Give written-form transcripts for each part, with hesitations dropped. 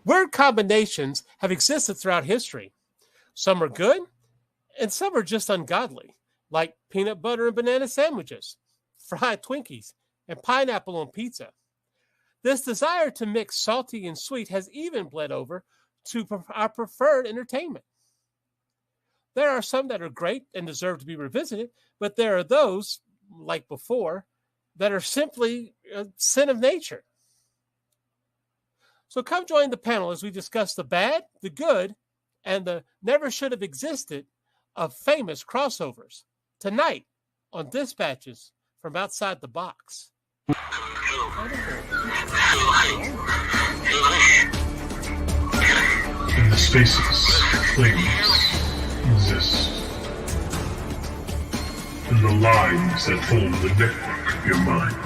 Word combinations have existed throughout history. Some are good, and some are just ungodly, like peanut butter and banana sandwiches, fried Twinkies, and pineapple on pizza. This desire to mix salty and sweet has even bled over to our preferred entertainment. There are some that are great and deserve to be revisited, but there are those, like before, that are simply a sin of nature. So come join the panel as we discuss the bad, the good, and the never should have existed of famous crossovers tonight on Dispatches from Outside the Box. In the spaces, things exist. In the lines that form the network of your mind.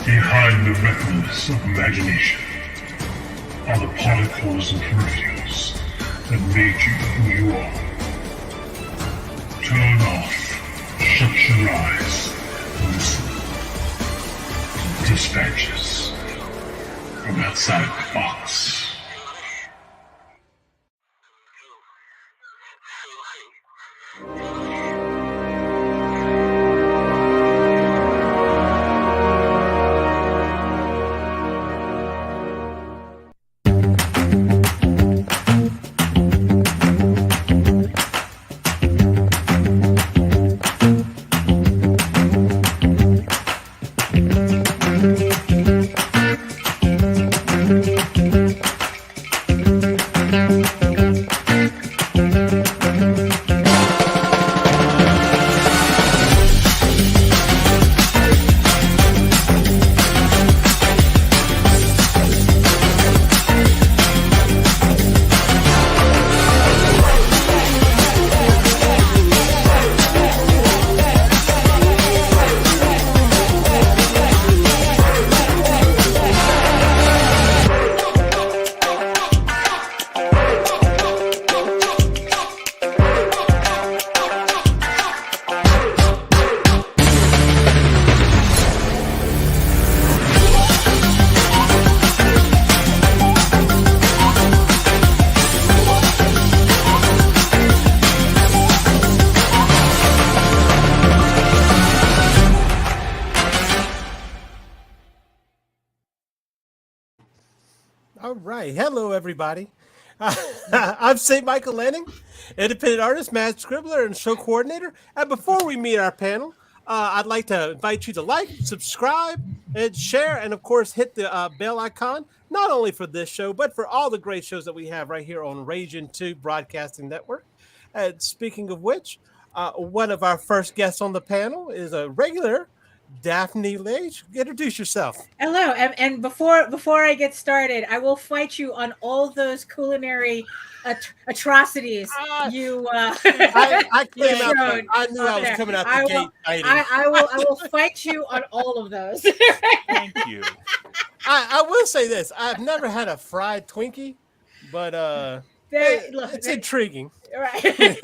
Behind the retinas of imagination are the particles and peripherals that made you who you are. Turn off, shut your eyes, and listen. Dispatches from outside the box. All right. Hello, everybody. I'm C Michael Lanning, independent artist, mad scribbler, and show coordinator. And before we meet our panel, I'd like to invite you to like, subscribe, and share, and of course, hit the bell icon, not only for this show, but for all the great shows that we have right here on Ragin 2 Broadcasting Network. And speaking of which, one of our first guests on the panel is a regular, Daphne Lage. Introduce yourself. Hello, and before I get started, I will fight you on all those culinary atrocities I came out. I knew I was coming out the gate. I will fight you on all of those. Thank you. I will say this: I've never had a fried Twinkie, but it's intriguing. Right.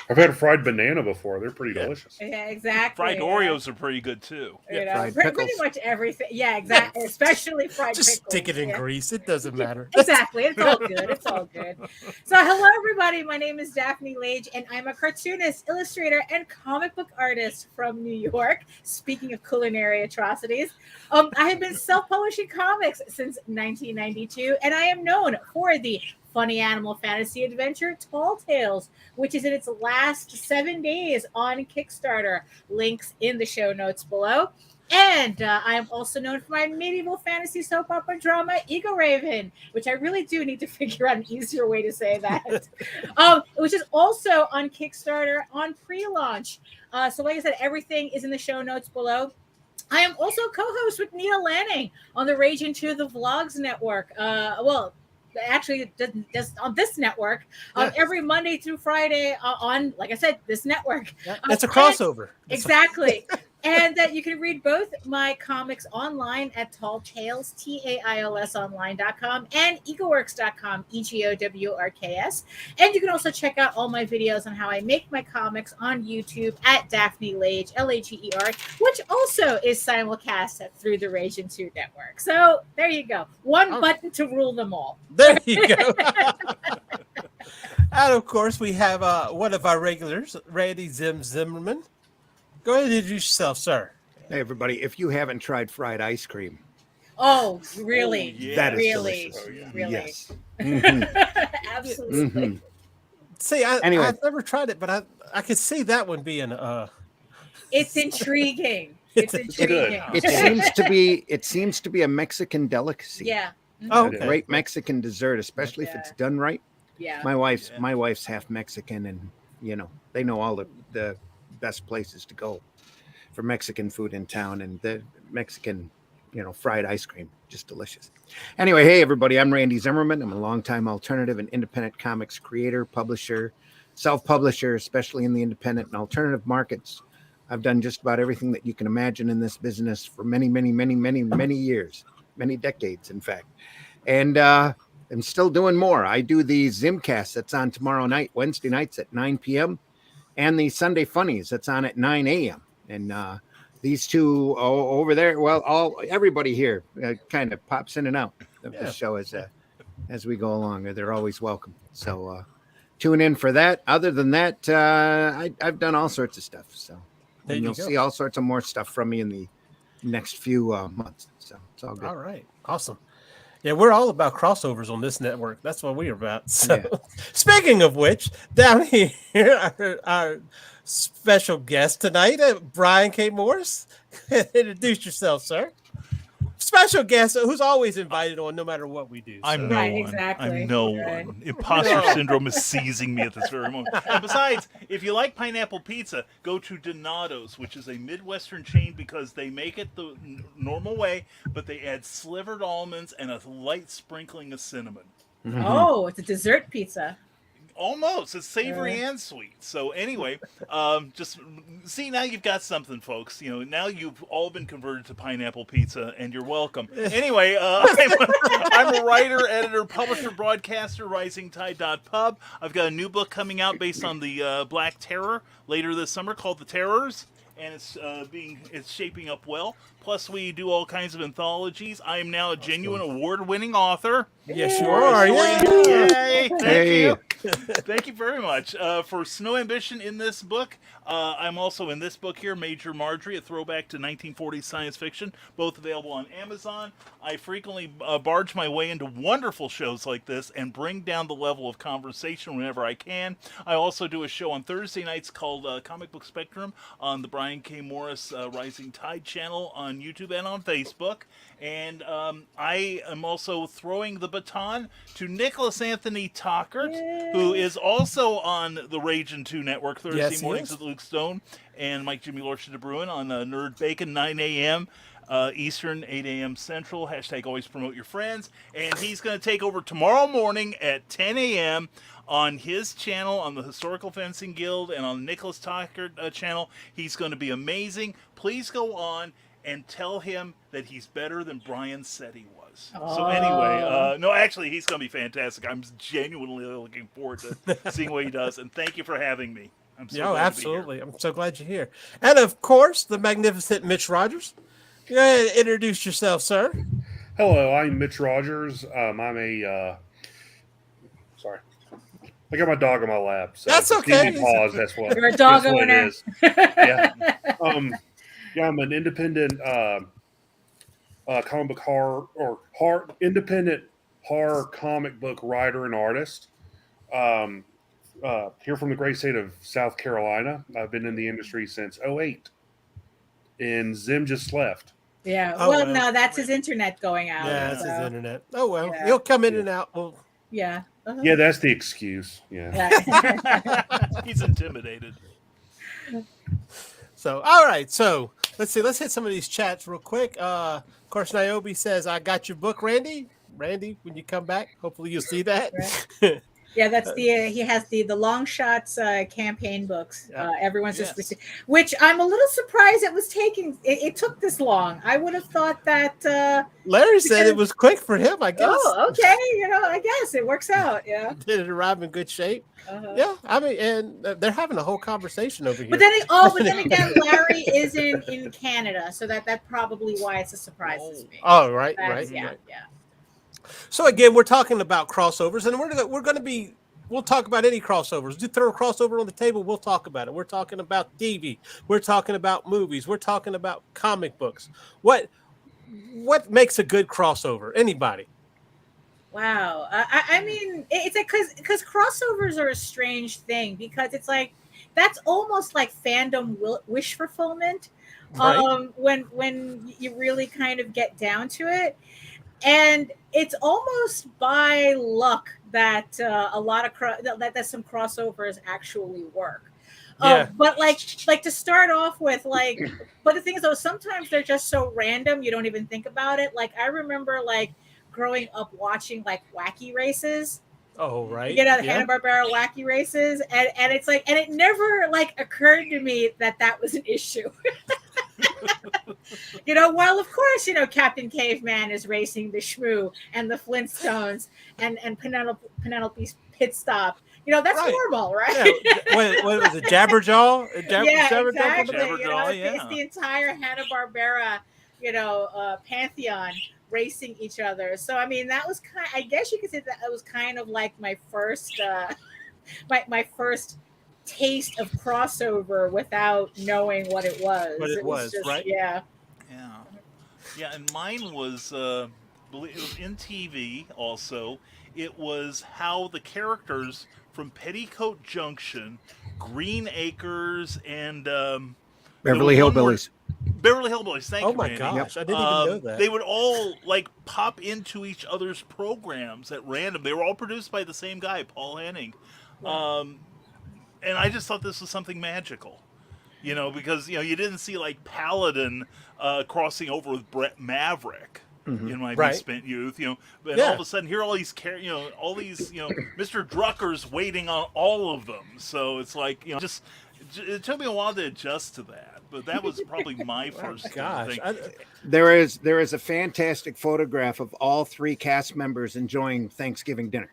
I've had a fried banana before. They're pretty delicious. Yeah, exactly. Fried Oreos are pretty good too. You know, fried pretty pickles. much everything. Yeah, exactly. Especially fried Just pickles. stick it in grease. It doesn't matter. Exactly. It's all good. It's all good. So hello, everybody. My name is Daphne Lage, and I'm a cartoonist, illustrator, and comic book artist from New York. Speaking of culinary atrocities, I have been self-publishing comics since 1992, and I am known for the funny animal fantasy adventure Tall Tales, which is in its last 7 days on Kickstarter. Links in the show notes below. And I am also known for my medieval fantasy soap opera drama, Ego Raven, which I really do need to figure out an easier way to say that, which is also on Kickstarter on pre-launch. So like I said, everything is in the show notes below. I am also co-host with Nita Lanning on the Ragin 2 The Vlogs Network. Actually, just on this network, every Monday through Friday on, like I said, this network. It's a crossover. Exactly. And that you can read both my comics online at Tall Tales, TAILS online.com, and egoworks.com, EGOWRKS. And you can also check out all my videos on how I make my comics on YouTube at Daphne Lage, Lager, which also is simulcast through the Ragin 2 network. So there you go. One button to rule them all. There you go. And of course, we have one of our regulars, Randy Zimmerman. Go ahead and introduce yourself, sir. Hey, everybody. If you haven't tried fried ice cream, Oh, really? Oh, yeah. that is Really? delicious. Oh, yeah. Really? Yes. Mhm. Absolutely. Mhm. See, Anyway. I've never tried it, but I could see that one being It's intriguing. It's It's intriguing. It seems to be a Mexican delicacy. Yeah. Oh, It A is. okay. great Mexican dessert, especially if it's done right. Yeah. My wife's Yeah. half Mexican, and they know all the best places to go for Mexican food in town, and the Mexican fried ice cream, just delicious. Anyway, hey everybody, I'm Randy Zimmerman. I'm a longtime alternative and independent comics creator, publisher, self-publisher, especially in the independent and alternative markets. I've done just about everything that you can imagine in this business for many, many, many, many, many years, many decades, in fact. And I'm still doing more. I do the Zimcast that's on tomorrow night, Wednesday nights at 9 p.m., and the Sunday Funnies that's on at 9 a.m. And these two over there, well, everybody here kind of pops in and out of the show as we go along. They're always welcome. So tune in for that. Other than that, I've done all sorts of stuff. So There and you you'll go. see all sorts of more stuff from me in the next few months. So it's all good. All right. Awesome. Yeah, we're all about crossovers on this network. That's what we're about. So, Yeah. speaking of which, down here, our special guest tonight, Brian K. Morris. Introduce yourself, sir. Special guest who's always invited on no matter what we do. I'm so. no Right, one. exactly. I'm no Right. one. Imposter No. syndrome is seizing me at this very moment. And besides, if you like pineapple pizza, go to Donato's, which is a Midwestern chain because they make it the normal way, but they add slivered almonds and a light sprinkling of cinnamon. Oh, it's a dessert pizza. Almost. It's savory and sweet. So anyway, just see, now you've got something, folks. Now you've all been converted to pineapple pizza, and you're welcome. Anyway, I'm a writer, editor, publisher, broadcaster, risingtide.pub. I've got a new book coming out based on the Black Terror later this summer called The Terrors. And it's shaping up well. Plus, we do all kinds of anthologies. I am now a genuine award-winning author. Yes, you are. Yeah. Yay! Thank Hey. you. Thank you very much. For Snow Ambition in this book, I'm also in this book here, Major Marjorie, a throwback to 1940s science fiction, both available on Amazon. I frequently barge my way into wonderful shows like this and bring down the level of conversation whenever I can. I also do a show on Thursday nights called Comic Book Spectrum on the Brian K. Morris Rising Tide channel on YouTube and on Facebook. And I am also throwing the baton to Nicholas Anthony Tockert, who is also on the Ragin 2 network Thursday Yes, he mornings is. with Luke Stone and Mike Jimmy Lorcha de Bruin on Nerd Bacon, 9 a.m. Eastern, 8 a.m. Central. # always promote your friends. And he's going to take over tomorrow morning at 10 a.m. on his channel, on the Historical Fencing Guild, and on the Nicholas Tockert channel. He's going to be amazing. Please go on and tell him that he's better than Brian said he was. So anyway, no, actually, he's going to be fantastic. I'm genuinely looking forward to seeing what he does. And thank you for having me. I'm so glad Absolutely. I'm so glad you're here. And of course, the magnificent Mitch Rogers. Go ahead and introduce yourself, sir. Hello, I'm Mitch Rogers. I'm a sorry. I got my dog on my lap. So That's if you okay. need pause. That's what. You're a dog that's what owner. it is. Yeah. Yeah, I'm an independent comic book independent horror comic book writer and artist. Here from the great state of South Carolina. I've been in the industry since '08, and Zim just left. Yeah. Oh, well, well. no, that's his internet going out. Yeah, that's so, his internet. Oh, well. Yeah. He'll come in Yeah. and out. Well, Yeah. Uh-huh. Yeah, that's the excuse. Yeah. Yeah. He's intimidated. so, all right. So, let's see. Let's hit some of these chats real quick. Of course, Niobe says, I got your book, Randy. Randy, when you come back, hopefully you'll see that. Yeah, that's the he has the long shots campaign books. Yeah. Everyone's Yes. just receiving, which I'm a little surprised it was taking. It took this long. I would have thought that. Larry said it because- was quick for him, I guess. Oh, okay. I guess it works out. Yeah. Did it arrive in good shape? Uh-huh. Yeah, I mean, and they're having a whole conversation over here. But then again, Larry is in Canada, so that's probably why it's a surprise to me. Oh, right, That's- right, yeah, right. yeah. So again, we're talking about crossovers, and we're going to be. We'll talk about any crossovers. You throw a crossover on the table, we'll talk about it. We're talking about TV. We're talking about movies. We're talking about comic books. What makes a good crossover? Anybody? Wow. I mean, it's like because crossovers are a strange thing because it's like that's almost like fandom wish fulfillment. Right. When you really kind of get down to it, and it's almost by luck that a lot of that some crossovers actually work. Yeah. But like to start off with, but the thing is though, sometimes they're just so random you don't even think about it. Like I remember growing up watching wacky races. Oh, right. You know, the Hanna-Barbera wacky races, and it's and it never occurred to me that was an issue. While of course, Captain Caveman is racing the Shmoo and the Flintstones and Penelope's pit stop. That's Right. normal, right? Yeah. What was it? Jabberjaw? Yeah, Jabberjaw? exactly. Jabberjaw, It's the entire Hanna-Barbera, pantheon racing each other. So I mean, that was I guess you could say that was kind of like my first, my first taste of crossover without knowing what it was. What it was, just, right? Yeah. Yeah, and mine was it was in TV also. It was how the characters from Petticoat Junction, Green Acres, and Beverly there was one more- Hillbillies. Beverly Hillbillies. Thank Oh you, my Randy. gosh, I didn't even know that. They would all pop into each other's programs at random. They were all produced by the same guy, Paul Henning. And I just thought this was something magical, because you didn't see Paladin crossing over with Brett Maverick in my Right. misspent youth, but Yeah. all of a sudden here are all these Mr. Drucker's waiting on all of them. So it's just it took me a while to adjust to that, but that was probably my first Gosh, thing. There is a fantastic photograph of all three cast members enjoying Thanksgiving dinner.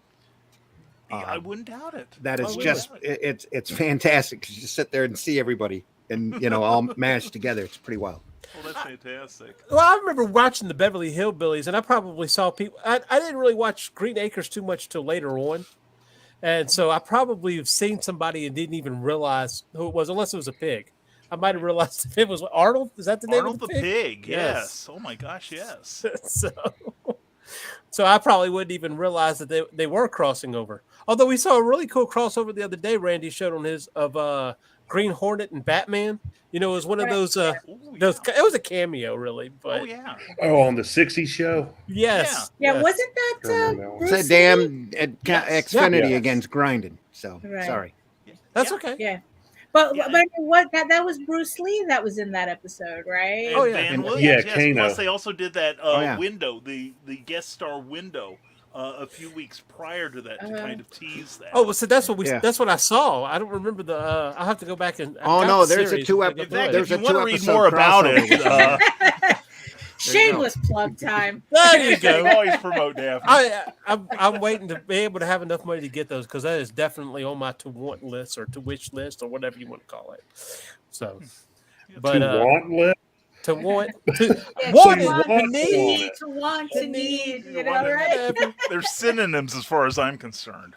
I wouldn't doubt it. That is I wouldn't just doubt it. it's fantastic to just sit there and see everybody and all mashed together. It's pretty wild. Well, that's fantastic. Well, I remember watching the Beverly Hillbillies, and I probably saw people. I didn't really watch Green Acres too much till later on, and so I probably have seen somebody and didn't even realize who it was, unless it was a pig. I might have realized if it was Arnold. Is that the name Arnold of the the Pig, Yes. yes. Oh my gosh, yes. So I probably wouldn't even realize that they were crossing over. Although we saw a really cool crossover the other day. Randy showed on his of Green Hornet and Batman. It was one of those. Ooh, Those it was a cameo, really. But Oh yeah. Oh, on the '60s show. yes, Yeah, yes. wasn't that Remember Bruce It's a Lee? damn Yes. Xfinity Yeah. against grinding. So Right. sorry. That's Yeah. okay. Yeah. But Yeah. what that was Bruce Lee that was in that episode, right? And Oh, yeah. Van And- Williams, yeah, yes. Kano. Plus, they also did that yeah. window, the guest star window, a few weeks prior to that to kind of tease that. Oh, well, so that's what Yeah. that's what I saw. I don't remember the. I'll have to go back and. I've Oh, got no, the there's a series. two I'll ep- go In through fact, it. there's if a you want to read two-episode more about it, crossover. Shameless plug time. There you you go. always promote Daphne. I'm waiting to be able to have enough money to get those because that is definitely on my to want list or to wish list or whatever you want to call it. So, but to want list. to want Yeah, want to is want to to need. want. to want to need, You know, right? They're synonyms as far as I'm concerned.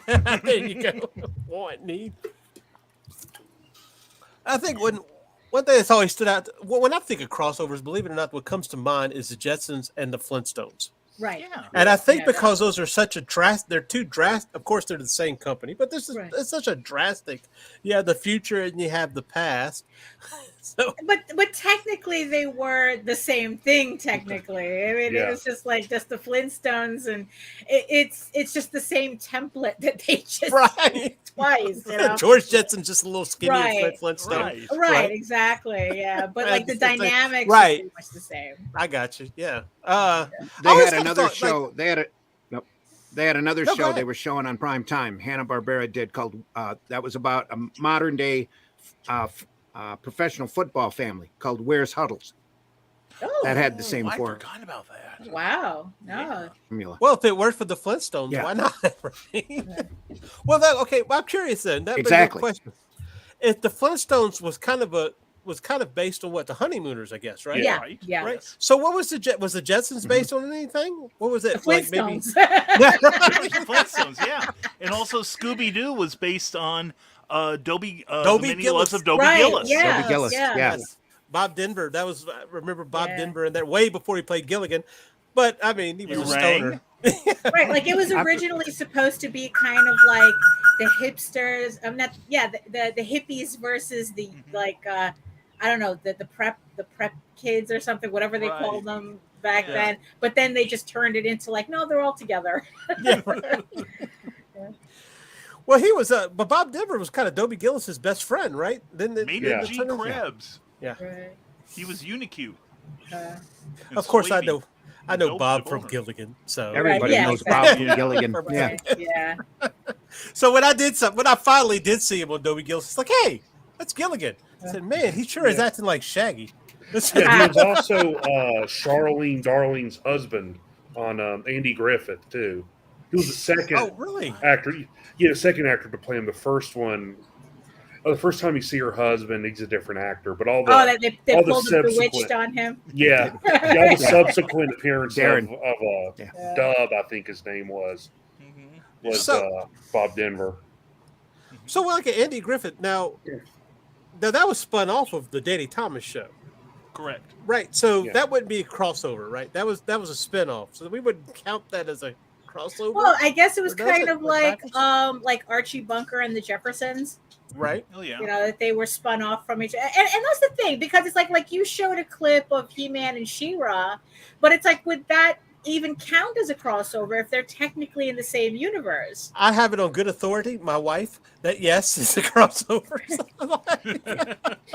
There you go. Want need. I think one thing that's always stood out when I think of crossovers, believe it or not, what comes to mind is the Jetsons and the Flintstones. Right. Yeah. And I think Yeah. because those are such a they're too drastic. Of course, they're the same company, but this is Right. it's such a drastic. You have the future and you have the past. So But technically they were the same thing. Technically, I mean, Yeah. it was just the Flintstones, and it's just the same template that they just right, did twice. You know? George Jetson's just a little skinnier Right. Flintstone. Right. Right, Right. exactly. Yeah, but Right, the it's like- dynamics right. are pretty much the same. I got you. Yeah. They I always had kinda another thought, like- show. They had a. Nope. They had another No, go show ahead. they were showing on prime time. Hanna-Barbera did called that was about a modern day professional football family called Where's Huddles. Oh, That had the same I form. forgot about that. wow. No. Yeah. Formula. Well, if it worked for the Flintstones, Yeah. why not? Right? Well, well, I'm curious then. That Exactly. brings up a question. If the Flintstones was kind of based on what, the Honeymooners, I guess, right? Yeah. Right. Yeah. Right. Yes. So what was the Jetsons based on anything? What was The it? Like maybe Flintstones. Yeah, right. Flintstones, yeah. And also Scooby Doo was based on Dobie Dobie the Many Gillis. Loves of Dobie Right, Gillis. yeah. Dobie Gillis, yeah. yeah. Yes. Bob Denver. That was, I remember Bob Yeah. Denver, and that way before he played Gilligan. But I mean, he was You a rang? stoner. Right, like it was originally supposed to be kind of like the hipsters. I'm not, yeah, the hippies versus the like, I don't know, the prep kids or something, whatever they Right. called them back Yeah. then. But then they just turned it into like, no, they're all together. Yeah, right. Well, he was, but Bob Denver was kind of Dobie Gillis's best friend, right? Then Maynard Yeah. G. Krebs. Right. He was Unicute. Uh, And Of course, Swaby. I know Nope, Bob the from boner. Gilligan. So Everybody yeah, knows exactly. Bob from Gilligan. Yeah. right, yeah. So when I finally did see him on Dobie Gillis, it's like, hey, that's Gilligan. I said, man, he sure is acting like Shaggy. Yeah, he was also Charlene Darling's husband on Andy Griffith too. He was the second Oh, really? actor. Yeah, the second actor to play him. The first one, the first time you see her husband, he's a different actor. But all the Oh, they all the pulled the subsequent- bewitched on him. yeah, all the subsequent appearance Darren. of Yeah. Dub, I think his name was Mhm. So- Bob Denver. So like Andy Griffith, now that was spun off of the Danny Thomas show. Correct. Right. So Yeah. that wouldn't be a crossover, right? That was a spin-off. So we wouldn't count that as a crossover. Well, I guess it was Or does kind it? of Like like Archie Bunker and the Jeffersons. right? Oh yeah. You know, that they were spun off from each other. And that's the thing, because it's like you showed a clip of He-Man and She-Ra, but it's like, would that even count as a crossover if they're technically in the same universe? I have it on good authority, my wife, that yes, it's a crossover.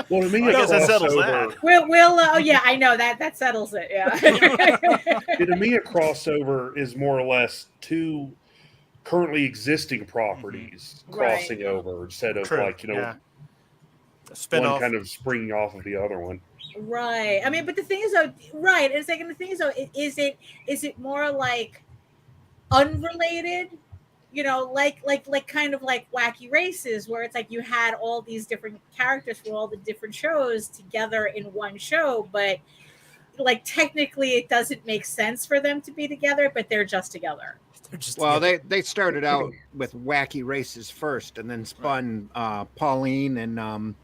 Well, to me, I a guess that settles crossover- that. We'll oh yeah, I know that settles it. Yeah. To me, a crossover is more or less two currently existing properties Right. crossing over instead of True. like A one spin-off. kind of springing off of the other one. Right. I mean, but the thing is though, right, it's like, and the thing is though, is it more like unrelated? You know, like kind of like Wacky Races, where it's like you had all these different characters from all the different shows together in one show, but like technically it doesn't make sense for them to be together, but they're just together. They're just Well, together. they started out with Wacky Races first, and then spun Pauline and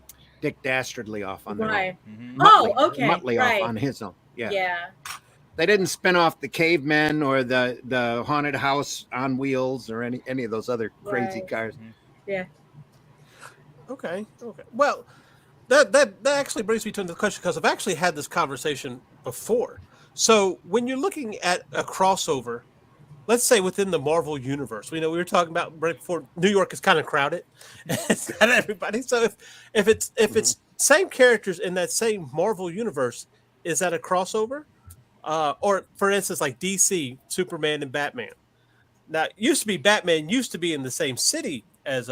Dick Dastardly off on their own. Right. Mhm. Oh, okay. Muttley right. off on his own. Yeah. Yeah. They didn't spin off the Cavemen or the Haunted House on Wheels or any of those other crazy Right. cars. Okay. Well, that actually brings me to the question, because I've actually had this conversation before. So when you're looking at a crossover, let's say within the Marvel universe, we were talking about right before, New York is kind of crowded. It's not everybody. So if it's same characters in that same Marvel universe, is that a crossover? Or for instance, like DC, Superman and Batman. Now, it used to be Batman used to be in the same city as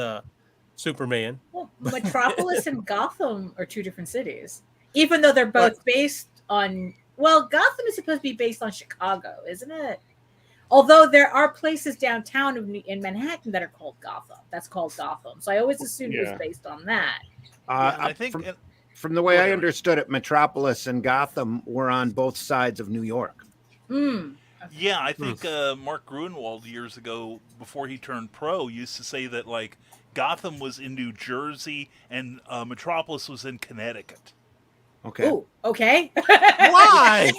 Superman. Well, Metropolis and Gotham are two different cities, even though they're both based on. Well, Gotham is supposed to be based on Chicago, isn't it? Although there are places downtown in Manhattan that are called Gotham. That's called Gotham. So I always assumed it Yeah. was based on that. Yeah, I think From the way I Whatever. understood it, Metropolis and Gotham were on both sides of New York. Mm. yeah, I think Mark Gruenwald years ago, before he turned pro, used to say that like Gotham was in New Jersey and Metropolis was in Connecticut. Okay. Ooh, okay. Why?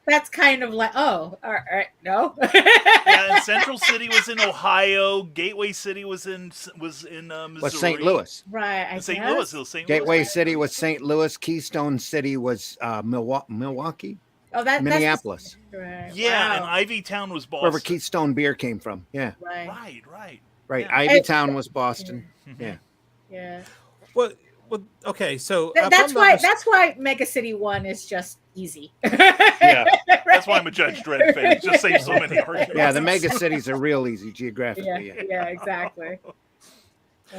that's kind of like, oh, all right, no. Yeah, and Central City was in Ohio. Gateway City was in Missouri. Was St. Louis. Right, I St. guess. Louis. It was St. Gateway Louis. City was St. Louis. Keystone City was Milwaukee, Oh, that's Minneapolis, right. Yeah, and wow. Ivy Town was Boston. wherever Keystone beer came from. Yeah, Right. Right. right. Yeah. Ivy Town was Boston. Yeah. Yeah. well, okay. So if That's I'm not why mis- that's why Mega City 1 is just easy. Yeah. Right? That's why I'm a Judge Dredd fan. It just saves so many arguments. Yeah, the mega cities are real easy geographically. Yeah, exactly.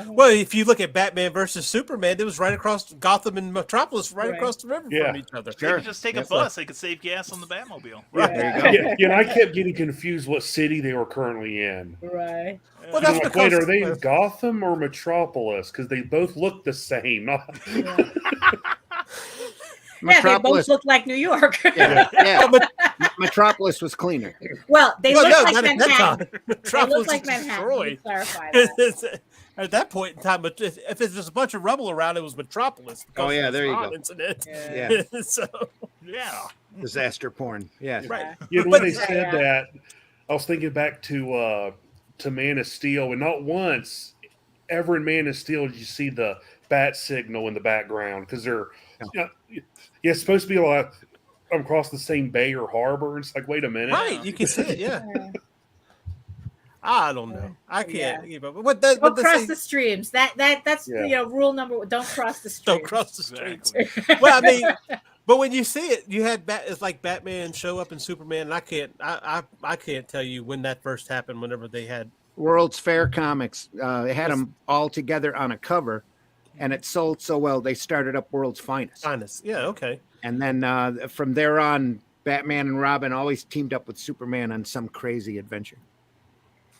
Well, if you look at Batman versus Superman, it was right across Gotham and Metropolis, right Right. across the river Yeah. from each other. They Sure. could just take a Yes, bus. They could save gas on the Batmobile. Right. There you go. Yeah, and I kept getting confused what city they were currently in. Right. Well, I'm that's like, because wait, are they in Gotham or Metropolis? Because they both look the same. Yeah. Yeah, they Metropolis. both look like New York. Yeah. Metropolis was cleaner. Well, they Well, look no, like not at that Manhattan. time. They Metropolis look like is Manhattan. Let me destroyed. clarify that. At that point in time, but if there's a bunch of rubble around, it was Metropolis. Oh, because yeah, of the there you Spawn go. Incident. Yeah. Yeah. So, Yeah. Disaster porn. Yeah. right. You know, But- when they said Yeah. that, I was thinking back to Man of Steel, and not once ever in Man of Steel did you see the bat signal in the background because they're it's supposed to be like across the same bay or harbor. It's like, wait a minute, Right, you can see it, yeah. Yeah. I don't know. I can't. Yeah. But what that, Don't what cross they the streams. That's Yeah. rule number one. Don't cross the streams. don't cross the streets. Exactly. Well, I mean, but when you see it, you had it's like Batman show up in Superman, and I can't tell you when that first happened. Whenever they had World's Fair Comics. They had them all together on a cover, and it sold so well they started up World's Finest. Finest, yeah, okay, And then from there on, Batman and Robin always teamed up with Superman on some crazy adventure.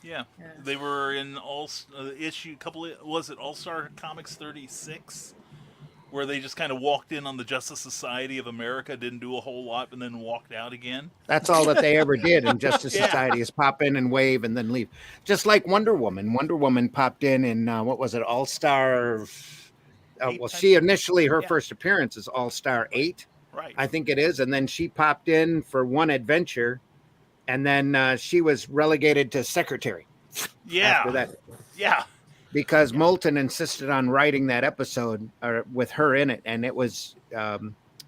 Yeah. Yeah. They were in was it All Star Comics 36? Where they just kind of walked in on the Justice Society of America, didn't do a whole lot, and then walked out again. That's all that they ever did in Justice Yeah. Society is pop in and wave and then leave. Just like Wonder Woman. Wonder Woman popped in what was it, All-Star? Eight She initially, her Yeah. first appearance is All-Star 8, Right. I think it is. And then she popped in for one adventure, and then she was relegated to secretary Yeah. after that. Yeah. Because Moulton insisted on writing that episode with her in it, and it was,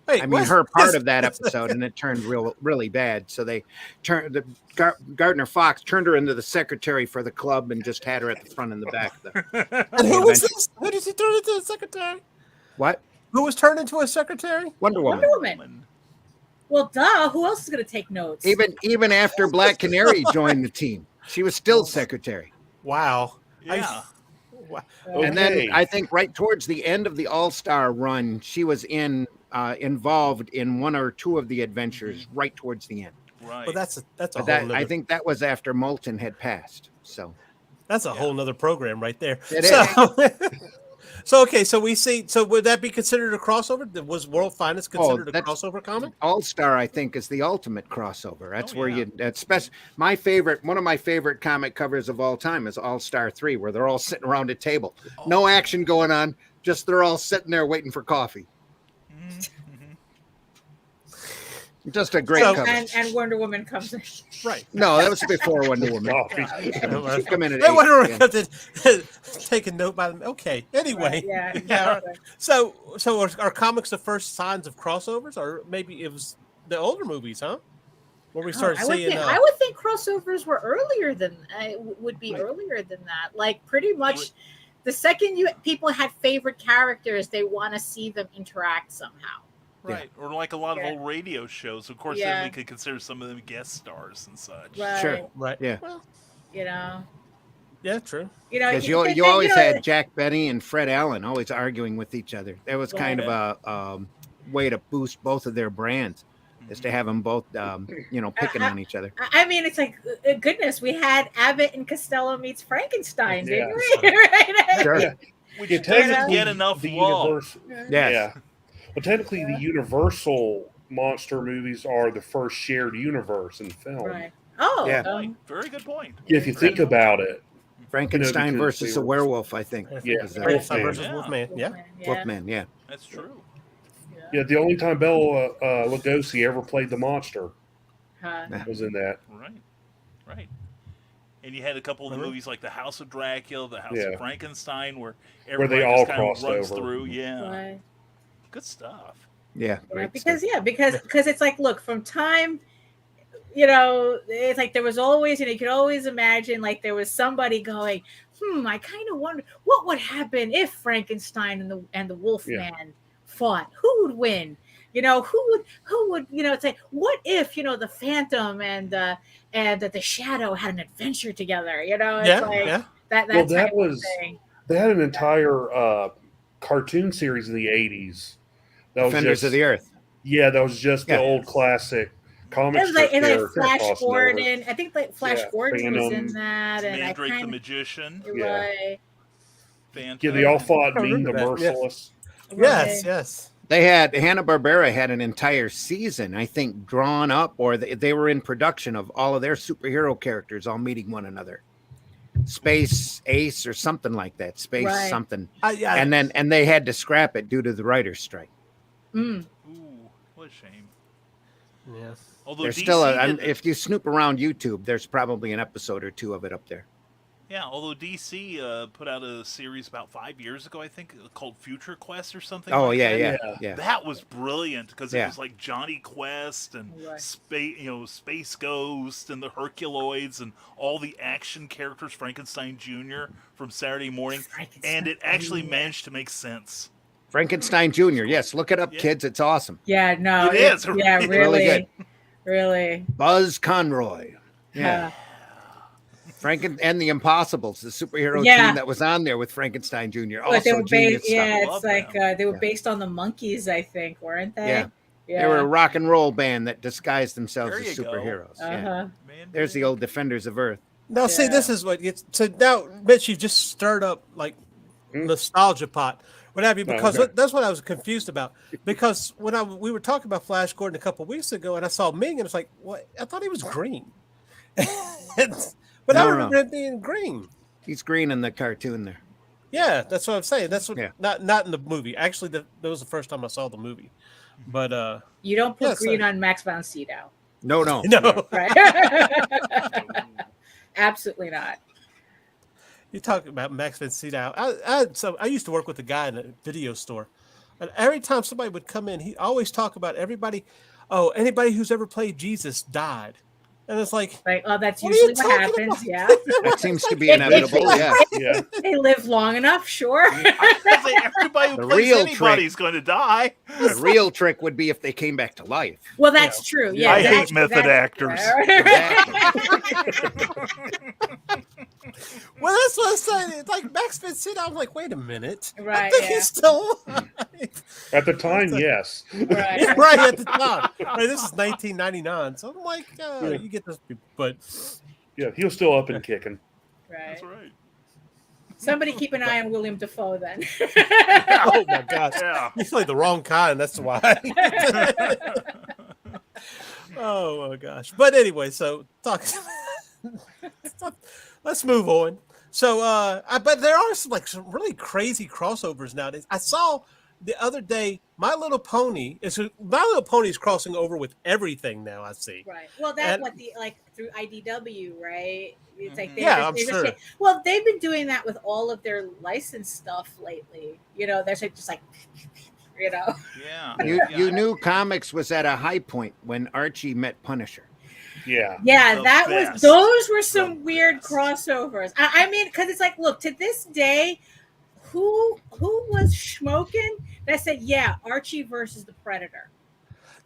Hey, I mean, what's- her part of that episode, and it turned really bad. So they turned Gardner Fox turned her into the secretary for the club and just had her at the front and the back of the And who was adventure. this? Who did he turn into a secretary? What? Who was turned into a secretary? Wonder Woman. Wonder Woman. Well, duh. Who else is going to take notes? Even after Black Canary joined the team, she was still secretary. Wow. Yeah. Wow. And then Okay. I think right towards the end of the All-Star run, she was involved in one or two of the adventures right towards the end. Right. Well, that's a But whole that, nother, I think that was after Moulton had passed. So that's a whole nother program right there. It So okay, so we see. So would that be considered a crossover? Was World Finest considered a that's- crossover comic? All-Star, I think, is the ultimate crossover. That's Oh, where yeah. one of my favorite comic covers of all time is All-Star 3, where they're all sitting around a table. No action going on, just they're all sitting there waiting for coffee. Mhm. Just a great So- cover. and Wonder Woman comes in. Right. No, that was before Wonder Woman. Coffee. She come in at They 8. wonder Yeah. take a note by them. Okay. Anyway. Yeah, Yeah. exactly. So are comics the first signs of crossovers, or maybe it was the older movies, huh? Where we started I would seeing. think, I would think crossovers were earlier than would be earlier than that. Like pretty much, the second people had favorite characters, they want to see them interact somehow. Right. Or like a lot of Yeah. old radio shows. Of course, Yeah. then we could consider some of them guest stars and such. Right. Sure. Right. Yeah. Well, You know. yeah. True. Because you then, always you know, had Jack Benny and Fred Allen always arguing with each other. That was kind of a way to boost both of their brands, is to have them both, picking on each other. I mean, it's like goodness. We had Abbott and Costello meets Frankenstein, didn't Yeah. we? Right? Sure. Yeah. Which Yeah, doesn't technically, get enough the love. universe. Yes. Yeah. Well, technically, the Universal monster movies are the first shared universe in film. Right. Oh. Yeah. Point. Very good point. Yeah, if you think about it. Frankenstein because versus they a were- werewolf, I think. Yeah. is, Frankenstein Wolfman. versus Yeah. Wolfman. Yeah. Wolfman, yeah. That's true. Yeah, the only time Bela Lugosi ever played the monster Huh. was in that. Right. Right. And you had a couple of the Mhm. movies like The House of Dracula, The House Yeah. of Frankenstein, where Where everybody they all just kind of crossed runs over. through. Yeah. Right. Good stuff. Yeah. Yeah, Great because stuff. because it's like, look, from time, it's like there was always, you could always imagine like there was somebody going, I kind of wonder what would happen if Frankenstein and the Wolfman fought. Who would win? who would say, what if the Phantom and the Shadow had an adventure together? It's Yeah, like yeah. that Well, type that of was thing. they had an entire cartoon series in the '80s. That was Defenders of just the Earth. that was just the Yeah. old classic comic It was strip like character Flash crossing over. Gordon. I think like Flash Yeah, Gordon was Phantom. in that, and I Mandrake the kind of Magician, Yeah. right. Phantom. Yeah, they all fought I Mean remember the that, yes. Merciless. Yes, yes. They had Hanna-Barbera had an entire season, I think, drawn up, or they were in production of all of their superhero characters all meeting one another. Space Ace or something like that. Space Right. something. Yeah. And they had to scrap it due to the writer's strike. Mm. Ooh, what a shame. Yeah. Although There's DC still did if you snoop around YouTube, there's probably an episode or two of it up there. although DC put out a series about 5 years ago, I think, called Future Quest or something. Oh like yeah. that. That was brilliant because it Yeah. was like Johnny Quest and Right. Space Ghost and the Herculoids and all the action characters, Frankenstein Jr. from Saturday Morning, and it actually managed to make sense. Frankenstein Jr. Yes, look it up, Yeah. kids. It's awesome. Yeah, no, It is. Yeah, Really really, good. really. Buzz Conroy. Yeah. And the Impossibles, the superhero Yeah. team that was on there with Frankenstein Jr. But they Also were genius based, yeah, stuff. it's Love like them. they were Yeah. based on the Monkees, I think, weren't they? Yeah. Yeah. They were a rock and roll band that disguised themselves There as you go. superheroes. Yeah. Uh-huh. Man, There's the old Defenders of Earth. Now, see, Yeah. this is what it's so now, Mitch, you just stirred up like nostalgia pot, what have you? Because okay. that's what I was confused about. Because when we were talking about Flash Gordon a couple weeks ago, and I saw Ming, and it's like, what? I thought he was green, but I No. remember him being green. He's green in the cartoon there. Yeah, that's what I'm saying. That's what Yeah. not in the movie. Actually, that was the first time I saw the movie. But You don't put Yeah, so- green on Max von Sydow, No. no, right? Absolutely not. you talk about Max von Sydow. I used to work with a guy in a video store, and every time somebody would come in, he always talk about everybody. Oh, anybody who's ever played Jesus died, and it's like, Like, oh, that's What are you usually what talking happens. about? Yeah, That seems to be It- inevitable. Yeah. Yeah. they live long enough, sure. everybody who The plays real anybody is going to die. The real trick would be if they came back to life. Well, that's true. Yeah, I hate that's- method actors. well, that's what I'm saying. It's like Max von Sydow. I'm like, wait a minute, I Right, think yeah. he's still alive. At the time, yes. Right. right at the time. Right, this is 1999, so I'm like, you get this, but Yeah, he was still up and kicking. Right. That's right. Somebody keep an eye on William Dafoe then. oh my gosh, Yeah. you played the wrong kind. That's why. oh my gosh. But anyway, so let's move on. So, but there are some really crazy crossovers nowadays. I saw the other day, My Little Pony is crossing over with everything now. I see. Right. Well, that's And- what through IDW, right? It's like Yeah, I'm sure. Well, they've been doing that with all of their licensed stuff lately. They're just like, Yeah. You knew comics was at a high point when Archie met Punisher. Yeah. Yeah, The that best. was. Those were some The weird best. crossovers. I mean, because it's like, look, to this day, who was smoking that said, yeah, Archie versus the Predator?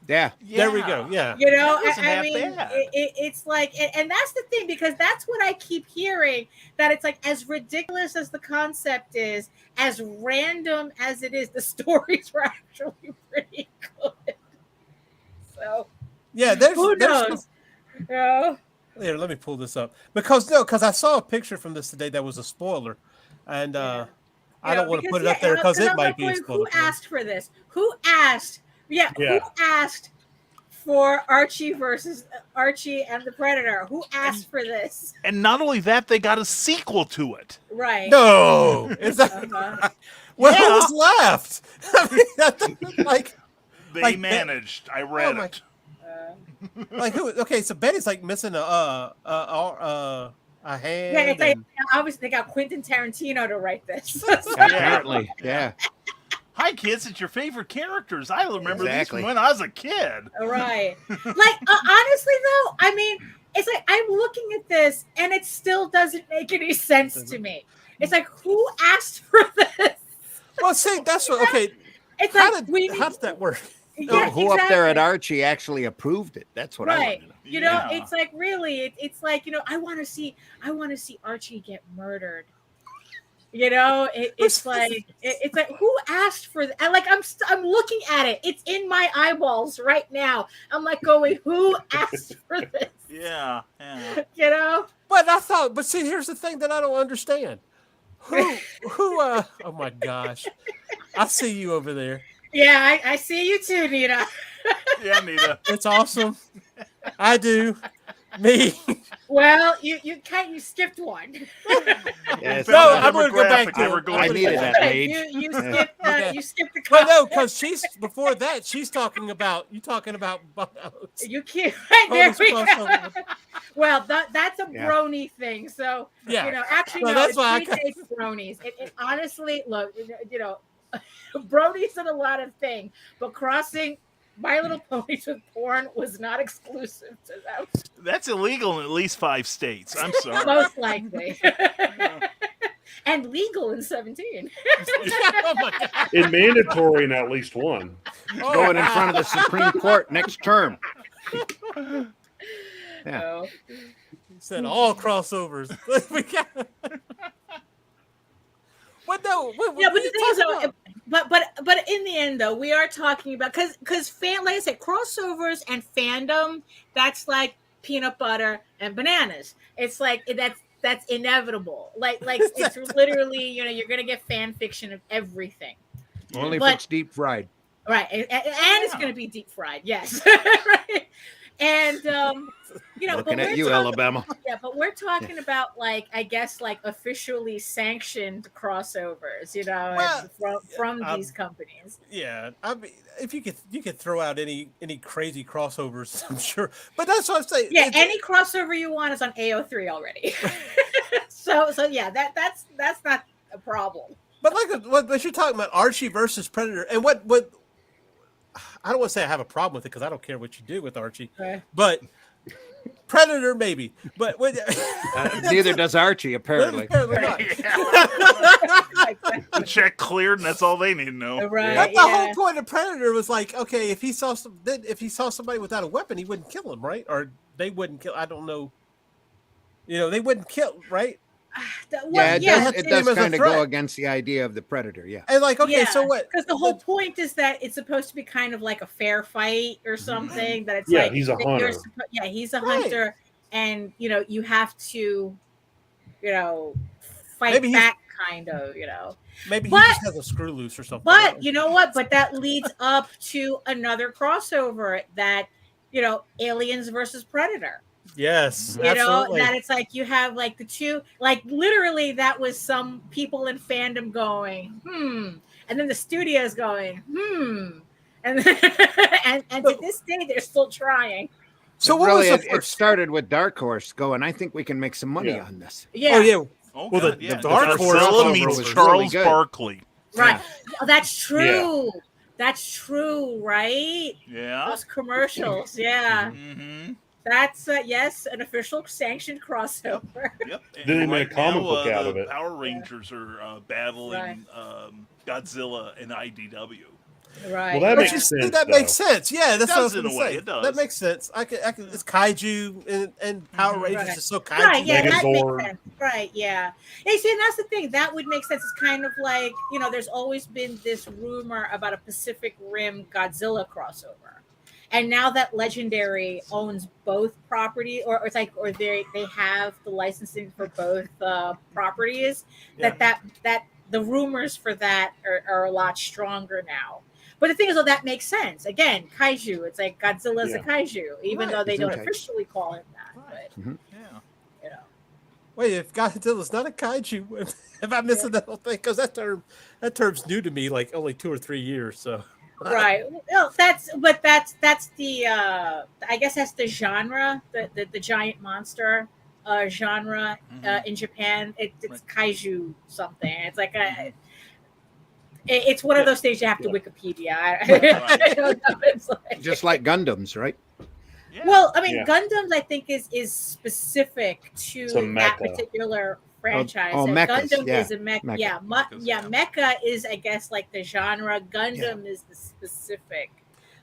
Yeah. There we go. Yeah. That wasn't I that mean, bad. it's like, and that's the thing, because that's what I keep hearing, that it's like, as ridiculous as the concept is, as random as it is, the stories were actually pretty good. So Yeah. who knows? Here, let me pull this up because I saw a picture from this today that was a spoiler, and I don't want to put it up there because it I'm might like, be a wait, spoiler. who asked for this? Who asked? Yeah. Who asked for Archie versus Archie and the Predator? Who asked for this? And not only that, they got a sequel to it. Right. No, is that Uh-huh. well? Yeah. Who was left? I mean, like, They Like, managed. I read my- it. like who? Okay, so Betty's like missing a hand. Yeah, it's like and- obviously they got Quentin Tarantino to write this. Apparently. Yeah. Hi, kids. It's your favorite characters. I remember Exactly. these from when I was a kid. Right. Like, honestly, though, I mean, it's like I'm looking at this and it still doesn't make any sense to me. It's like, who asked for this? well, see, that's what. Okay, It's how like did that work? Yeah, Who up there at exactly. Archie actually approved it? That's what I Right. want to know. You know, Yeah. it's like really, it's like, I want to see Archie get murdered. You know, it's like it's like, who asked for that? Like I'm looking at it. It's in my eyeballs right now. I'm like going, who asked for this? Yeah. You know? But I thought, but see, here's the thing that I don't understand. Who, oh my gosh. I see you over there. Yeah, I see you too, Nita. Yeah, Nita. It's awesome. I do. Me. Well, you skipped one. Yes, No, I- I'm gonna go back to We're it. going I to needed one. that, Lage. You Yeah. skipped the Well, cop. no, because before that, she's talking about bonos. You can't. Right, there Bonus we go. crossover. Well, that's a Yeah. brony thing. So Yeah. actually, Well, no, that's it why I predates bronies. It honestly, look, bronies are a lot of things, but crossing My Little Ponies with porn was not exclusive to them. That's illegal in at least 5 states. I'm sorry. Most likely. And legal in 17. Oh my God. And mandatory in at least one. Oh, Going in wow. front of the Supreme Court next term. Yeah. So, He said all crossovers. We got- What no? What yeah, are but you the thing is, talking though, about? but in the end, though, we are talking about because like I said, crossovers and fandom, that's like peanut butter and bananas. It's like that's inevitable. Like it's literally, you're gonna get fan fiction of everything, Only if But- it's deep fried. right? And it's gonna be deep fried, yes, right. And but Looking at we're you, talking- Alabama. Yeah, but we're talking about I guess officially sanctioned crossovers, Well, from these companies. Yeah, I mean, if you could throw out any crazy crossovers, I'm sure. But that's what I'm saying. Yeah, any crossover you want is on AO3 already. so yeah, that's not a problem. But what you're talking about, Archie versus Predator, and what I don't want to say I have a problem with it because I don't care what you do with Archie, Okay. but Predator maybe, but Neither does Archie, apparently. apparently not. The check cleared, and that's all they need to know. Right? But the Yeah. whole point of Predator was like, okay, if he saw somebody without a weapon, he wouldn't kill him, right? Or they wouldn't kill. I don't know. They wouldn't kill, right? Yeah, it yeah, does, it seen him does as a kind of threat. go against the idea of the Predator, yeah. And like, okay, so what? Because the whole point is that it's supposed to be kind of like a fair fight or something. That it's Yeah, like he's a that you're hunter. he's a Right. hunter, and you have to, fight Maybe he's- back, kind of, Maybe But- he just has a screw loose or something. But you know what? But that leads up to another crossover that, Aliens versus Predator. yes, You absolutely. know, that it's like you have the two, literally that was some people in fandom going, and then the studio's going, and and to this day they're still trying. so what Really, was the it first? started with Dark Horse going, I think we can make some money Yeah. on this. Yeah, Oh yeah, Oh, Well, the- God, yeah. the Dark Horse Godzilla crossover meets was really Charles good. Barkley. right. Oh, that's true. That's true, right? Yeah. Those commercials, yeah. Mm-hmm. That's yes, an official sanctioned crossover. Yep. Then they And made a comic book out the of it. Power Rangers are battling Right. Godzilla and IDW. Right. Well, that But makes you see, sense, that though. makes sense. Yeah, that's what I was does in going to a way, say. it does. That makes sense. I can. It's kaiju and Power Rangers Right. is so kaiju. Right, yeah, that Megazord. makes sense. Right, yeah. Hey, see, and that's the thing. That would make sense. It's kind of like, there's always been this rumor about a Pacific Rim Godzilla crossover. And now that Legendary owns both property, or it's like, or they have the licensing for both properties, that the rumors for that are a lot stronger now. But the thing is, though, that makes sense. Again, kaiju. It's like Godzilla's a kaiju, even Right. though they He's a don't kaiju. officially call him that. Right. But Yeah. Wait, if Godzilla's not a kaiju, am I missing that whole thing? Because that term's new to me, like only 2 or 3 years. So Right. Well, that's the I guess that's the genre, the giant monster genre in Japan. It's kaiju something. It's like it's one of those things you have to Wikipedia. I don't know. It's like, Just like Gundams, right? Yeah. well, I mean, Yeah. Gundams I think is specific to It's a that mecha. particular franchise. oh, And mechas, Gundam yeah. is a mecha. Mecha. Yeah, Mechas, yeah. mecha is I guess like the genre. Gundam is the specific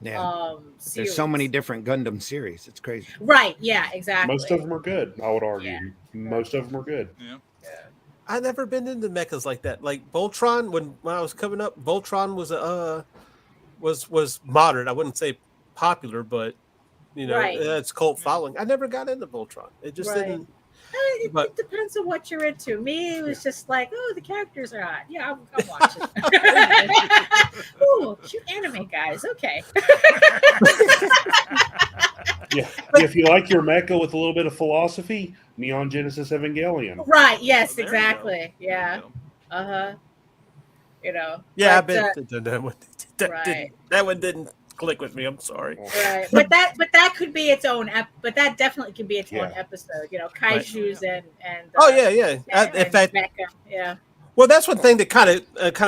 series. There's so many different Gundam series. It's crazy. Right? Yeah, exactly. Most of them are good. I would argue. Yeah. Most of them are good. Yeah. I never been into mechas like that. Like Voltron, when I was coming up, Voltron was modern. I wouldn't say popular, but Right. it's cult following. I never got into Voltron. It just Right. didn't. It depends on what you're into. Me, it was just like, oh, the characters are hot. Yeah, I'm watching. Ooh, cute anime guys. Okay. Yeah. If you like your mecha with a little bit of philosophy, Neon Genesis Evangelion. Right. Yes. There you Exactly. go. Yeah. There you go. Yeah, but, I bet that one. right. That one didn't click with me. I'm sorry. Right, but that could be its own but that definitely could be its own Yeah. episode. Kaiju's and Oh yeah. In and fact, mecha. Yeah. well, that's one thing that kind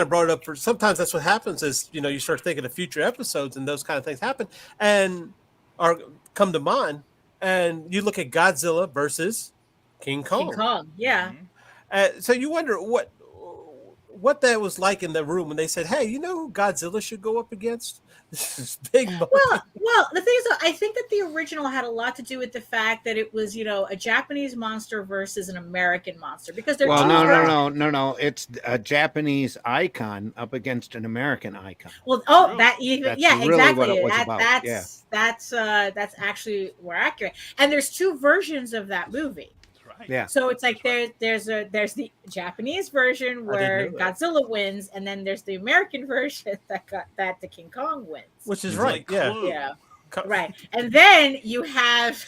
of brought it up. For sometimes that's what happens is you start thinking of future episodes and those kind of things happen and are come to mind, and you look at Godzilla versus King Kong. King Kong. Yeah. So you wonder what that was like in the room when they said, "Hey, you know who Godzilla should go up against?" This big monkey. Well, the thing is, I think that the original had a lot to do with the fact that it was, a Japanese monster versus an American monster because they're No. It's a Japanese icon up against an American icon. Well, That's really exactly. what it was about. That's actually more accurate. And there's two versions of that movie. Right. Yeah. So it's like there's the Japanese version where know that. Godzilla wins, and then there's the American version that the King Kong wins. Which is It's right. like Yeah. Clue. Yeah. Right. And then you have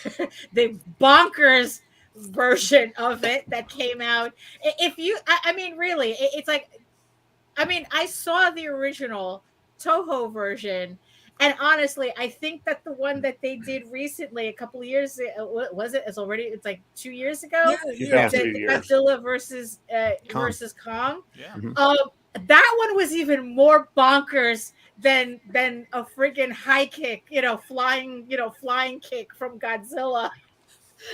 the bonkers version of it that came out. I mean, really, it's like, I saw the original Toho version. And honestly, I think that the one that they did recently, a couple of years, it's like 2 years ago. Yeah. The 2 years. Godzilla versus Kong. Yeah. That one was even more bonkers than a friggin' high kick, flying kick from Godzilla.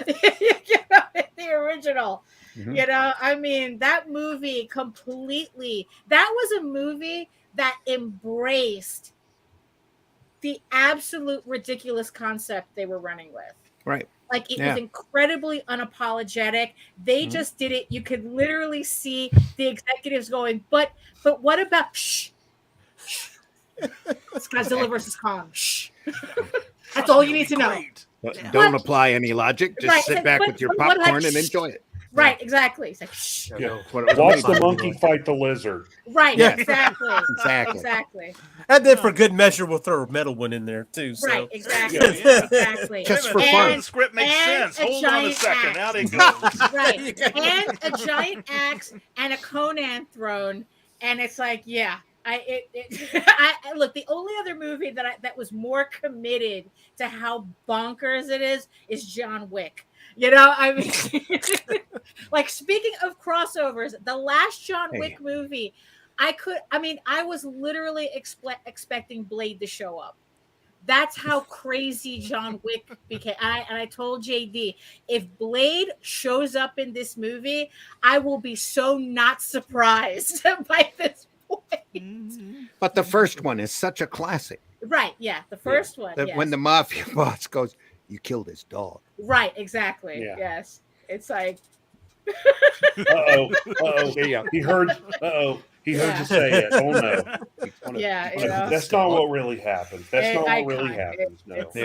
The original. Mhm. That movie that was a movie that embraced the absolute ridiculous concept they were running with. Right. Like it was incredibly unapologetic. They just did it. You could literally see the executives going, but what about shh? It's Godzilla versus Kong. Shh. That's all you need to know. Great. Don't apply any logic. Just Right, sit it's back like, with your what popcorn like, and enjoy it. Right, exactly. It's like shh. Yeah. What it was Watch made the for. monkey fight the lizard. Right, Yeah. exactly. Exactly. Exactly. And then for good measure, we'll throw a metal one in there too. So. Right, exactly. Yeah. Exactly. Just for Wait a fun. minute, the script makes and sense. a Hold on a giant second. axe. Out it goes. Right. And a giant axe and a Conan throne. And it's like, yeah. Look, the only other movie that was more committed to how bonkers it is John Wick. Like speaking of crossovers, the last John Wick movie, I was literally expecting Blade to show up. That's how crazy John Wick became. And I told JD, if Blade shows up in this movie, I will be so not surprised by this point. But the first one is such a classic. Right, yeah, the first one. That Yes. when the mafia boss goes, "You killed his dog." Right, exactly. Yeah. Yes. It's like He heard. He heard you say it. Oh no. yeah, That's not what really happened. That's not what really happens. No. It's,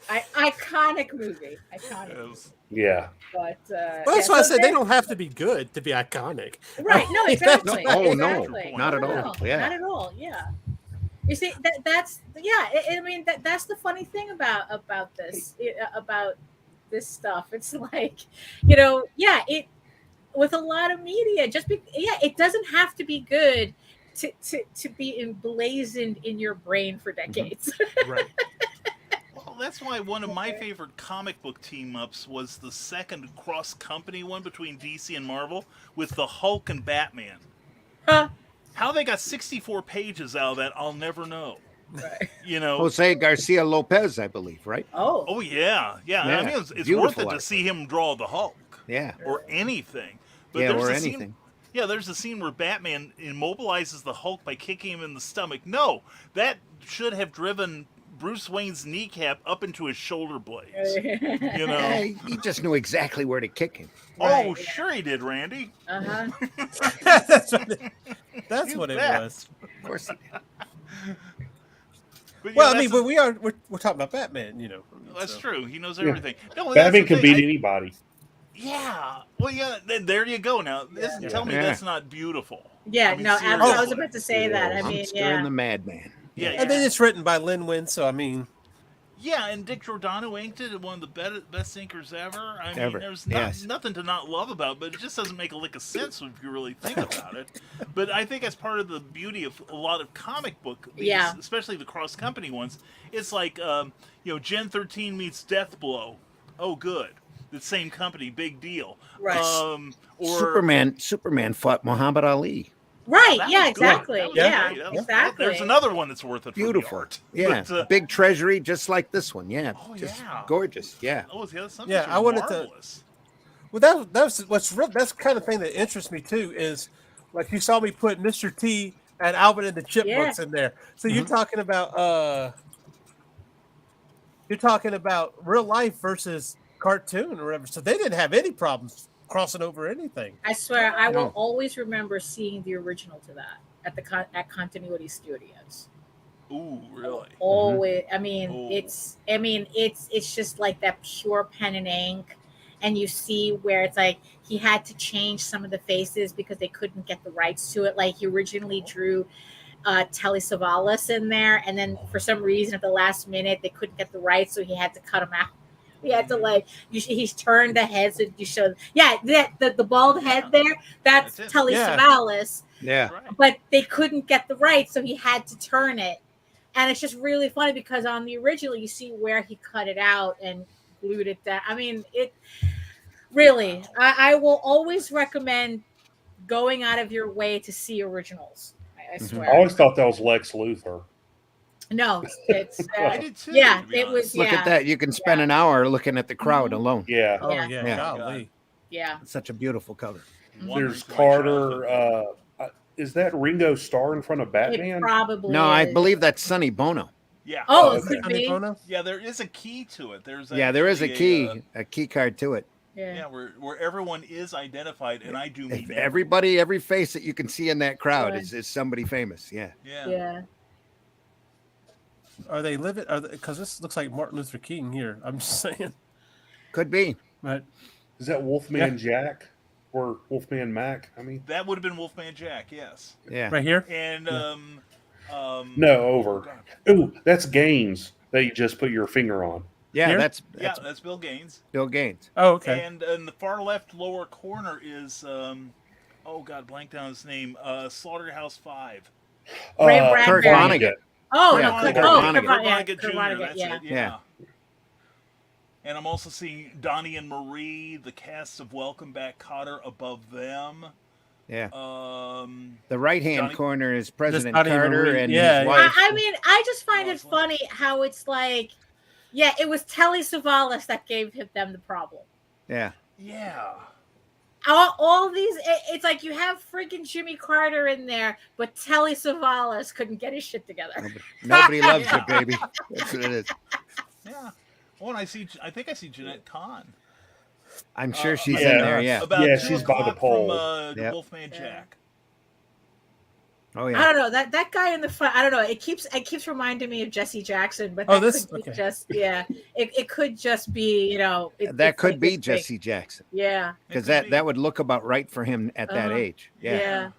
iconic movie. Iconic. Yes. Yeah. But Well, that's why I said they don't have to be good to be iconic. Right, no, exactly. No, exactly. not at all. Yeah. Not at all. Yeah. You see, that's that's the funny thing about this stuff. It's like, it with a lot of media, it doesn't have to be good to be emblazoned in your brain for decades. Right. Well, that's why one of my favorite comic book team-ups was the second cross-company one between DC and Marvel with the Hulk and Batman. Huh. How they got 64 pages out of that, I'll never know. Right. Jose Garcia Lopez, I believe, right? Oh yeah. I mean, it's worth Beautiful it to art. see him draw the Hulk. Yeah. Or anything. But Yeah, there's or a scene- anything. Yeah, there's a scene where Batman immobilizes the Hulk by kicking him in the stomach. No, that should have driven Bruce Wayne's kneecap up into his shoulder blades. You know? He just knew exactly where to kick him. Oh, Right, sure he did, Randy. Uh-huh. That's You what it bet. was. Of course he did. But, Well, I that's mean, but we're talking about Batman, you know. that's so. true. He knows Yeah. everything. No, that's Batman the can thing. beat anybody. Yeah. Well, yeah. There you go. Now, tell me Yeah. that's not beautiful. Yeah, I mean, no, I was seriously. about to say that. I I'm mean, stirring yeah. the madman. Yeah, And then it's written by Lin Win, so I mean, Yeah, and Dick Giordano inked it, one of the best inkers ever. I mean, Ever. there's Yes. nothing to not love about, but it just doesn't make a lick of sense if you really think about it. But I think that's part of the beauty of a lot of comic book, Yeah. especially the cross company ones. It's like, Gen 13 meets Death Blow. Oh, good. The same company, big deal. Right. Or Superman fought Muhammad Ali. Right, that yeah, was good. exactly. That was Yeah, great. That was- exactly. There's another one that's worth it. Beautiful. For the art. Yeah. But, Big treasury, just like this one. Yeah. Oh, just yeah. gorgeous. Yeah. oh, yeah, some Yeah, are I wanted to- marvelous. well, that's that's the kind of thing that interests me too. Is like you saw me put Mr. T and Alvin and the Chipmunks in there. So you're talking about real life versus cartoon or whatever. So they didn't have any problems crossing over anything. I swear, I will No. always remember seeing the original to that at Continuity Studios. Ooh, really? Always, I mean, Oh. it's just like that pure pen and ink, and you see where it's like he had to change some of the faces because they couldn't get the rights to it. Like he originally drew Telly Savalas in there, and then for some reason at the last minute they couldn't get the rights, so he had to cut him out. He had to he's turned the head so you show the bald head there. That's That's it. Telly Yeah. Savalas, Yeah. Right. but they couldn't get the rights, so he had to turn it. And it's just really funny because on the original you see where he cut it out and glued it down. I mean, it really. I will always recommend going out of your way to see originals. I swear. I always thought that was Lex Luthor. No, it's I did too. yeah, to be it honest. was Look at that. You can spend an hour looking at the crowd alone. Yeah. Oh Yeah. yeah, Yeah. golly. Yeah. It's such a beautiful color. Wondering There's for my Carter. childhood. Is that Ringo Starr in front of It Batman? probably No, I is. believe that's Sonny Bono. Yeah. Oh, Oh, it okay. could Honey be. Bono? Yeah, there is a key to it. There's Yeah, there is a actually key, a key card to it. Yeah. yeah, where everyone is identified, and I do mean Everybody, every face that you can see in that crowd Yeah. is somebody famous. Yeah. Yeah. Yeah. Are they living? Because this looks like Martin Luther King here. I'm just saying. Could be. But Is that Wolfman Jack or Wolfman Mac? I mean, That would have been Wolfman Jack, yes. Yeah. right here. And no, over. Ooh, that's Gaines that you just put your finger on. Yeah, Here? that's that's Bill Gaines. Bill Gaines. Oh, okay. And in the far left lower corner is oh god, blank down his name. Slaughterhouse 5. Ray Kurt Bradbury. Vonnegut. Oh, Yeah, no, Kurt Kurt Vonnegut. Vonnegut. Jr. Kurt Vonnegut, That's yeah. it. Yeah. And I'm also seeing Donnie and Marie, the cast of Welcome Back Kotter above them. Yeah. Um, The right hand Johnny- corner is President Donnie and Carter Marie. and Yeah, his yeah. wife. I mean, I just find it Awesome. funny how it's like, yeah, it was Telly Savalas that gave them the problem. Yeah. yeah. All these, it's like you have freaking Jimmy Carter in there, but Telly Savalas couldn't get his shit together. Nobody loves you, baby. That's what it is. Yeah. Oh, and I think I see Jeanette Kahn. I'm sure she's yeah. in there. Yeah. About Yeah, 2 she's by the o'clock pole. From Yep. Wolfman Yeah. Jack. Oh I yeah. don't know that guy in the front. I don't know. It keeps reminding me of Jesse Jackson, but Oh, that this- could be okay. just it could just be That it's could like be this big- Jesse Jackson Yeah, It because could be. that would look about right for him at that Uh-huh. age. Yeah. yeah.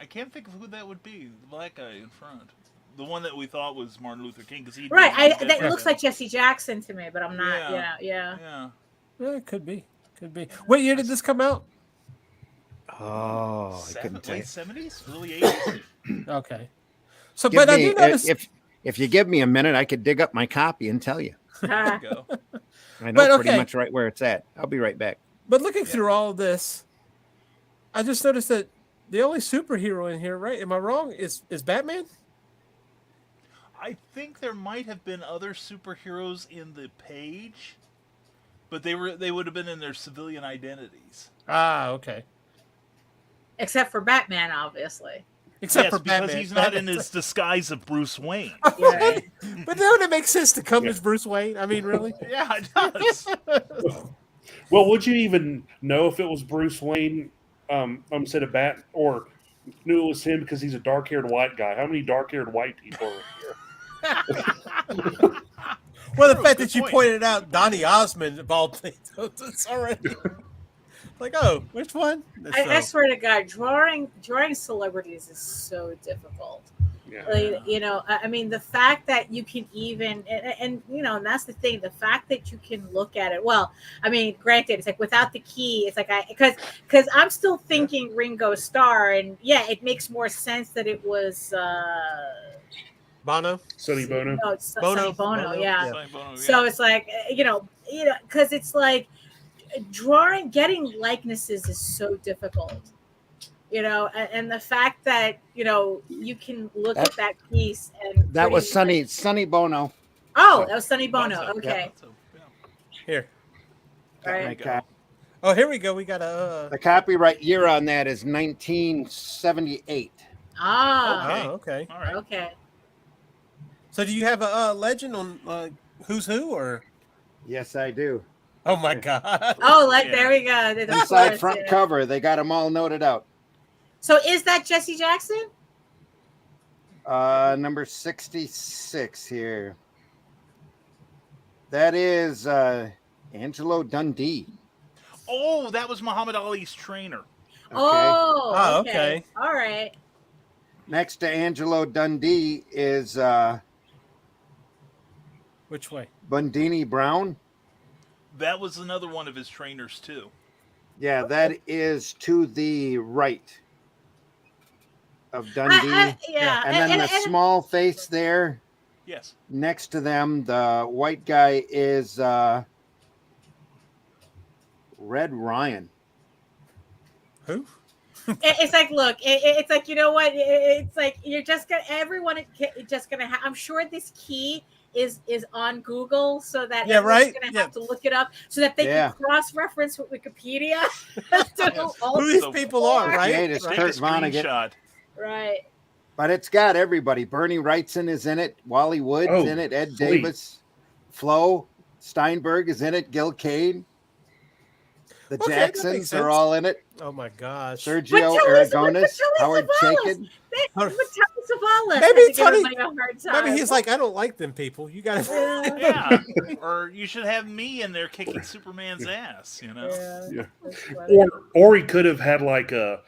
I can't think of who that would be. The black guy in front. The one that we thought was Martin Luther King because he Right. did That looks like Jesse Jackson to me, but I'm not. Yeah. Yeah. Yeah. Yeah, it could be. Could be. What year did this come out? Oh, I couldn't tell Late you. 70s, early 80s. Okay. So, Give but I me- do notice. if you give me a minute, I could dig up my copy and tell you. Uh, There you go. I know But, pretty okay. much right where it's at. I'll be right back. But looking through all of this, I just noticed that the only superhero in here, right? Am I wrong? Is Batman? I think there might have been other superheroes in the page, but they would have been in their civilian identities. Ah, okay. Except for Batman, obviously. Except Yes, for because Batman. he's not in his disguise of Bruce Wayne. Yeah. But don't it make sense to come Yeah. as Bruce Wayne? I mean, really? Yeah, it does. Well, would you even know if it was Bruce Wayne instead of Bat, or knew it was him because he's a dark-haired white guy? How many dark-haired white people are here? Well, the True, fact good that you point. pointed out Donny Osmond of all things, it's already like, oh, which one? I swear to God, drawing celebrities is so difficult. Yeah. Like, you know, I mean, the fact that you can even, and you know, and that's the thing, the fact that you can look at it. Well, I mean, granted, it's like without the key, it's like because I'm still thinking Ringo Starr, and yeah, it makes more sense that it was Bono. Sonny Bono. no, it's Bono. Sonny Bono, Bono, yeah. yeah. Sonny Bono, So it's like because it's like getting likenesses is so difficult. You know, and the fact that you can look at that piece and That was pretty Sonny Bono. Oh, that was Sonny Bono. That's a- Okay, that's a- yeah. Here. all My right. cop- Oh, here we go. We got a. The copyright year on that is 1978. Ah, Oh, okay. All right. okay. So, do you have a legend on who's who, or? Yes, I do. Oh my God! Oh, Yeah. there we go. The Inside chorus, front yeah. cover, they got them all noted out. So is that Jesse Jackson? Number 66 here. That is Angelo Dundee. Oh, that was Muhammad Ali's trainer. Okay. Oh, Oh, okay. okay. All right. Next to Angelo Dundee is Which way? Bundini Brown. That was another one of his trainers too. Yeah, that is to the right of Dundee. Yeah. And then the small face there Yes. next to them, the white guy is Red Ryan. Who? It's like, look, it's like, you know what? It's like you're just gonna everyone just gonna have. I'm sure this key is on Google, so that Yeah, everyone's right? gonna Yeah. have to look it up so that they Yeah. can cross-reference with Wikipedia. To all Who these So- people are, right? Yeah, it's Take Kurt a Vonnegut. screenshot. right. But it's got everybody. Bernie Wrightson is in it. Wally Wood's Oh, in it. Ed sweet. Davis. Flo Steinberg is in it. Gil Kane. The Okay, that makes Jacksons sense. are all in it. Oh my gosh! Sergio Telly Aragonis. Savalas- Howard Chaykin. But Tony Savalas, Maybe I think Tony- everybody a hard time. Maybe he's like, I don't like them people. You got to. Yeah. Or you should have me in there kicking Superman's ass, you know. Yeah. Yeah. That's funny. Or he could have had like a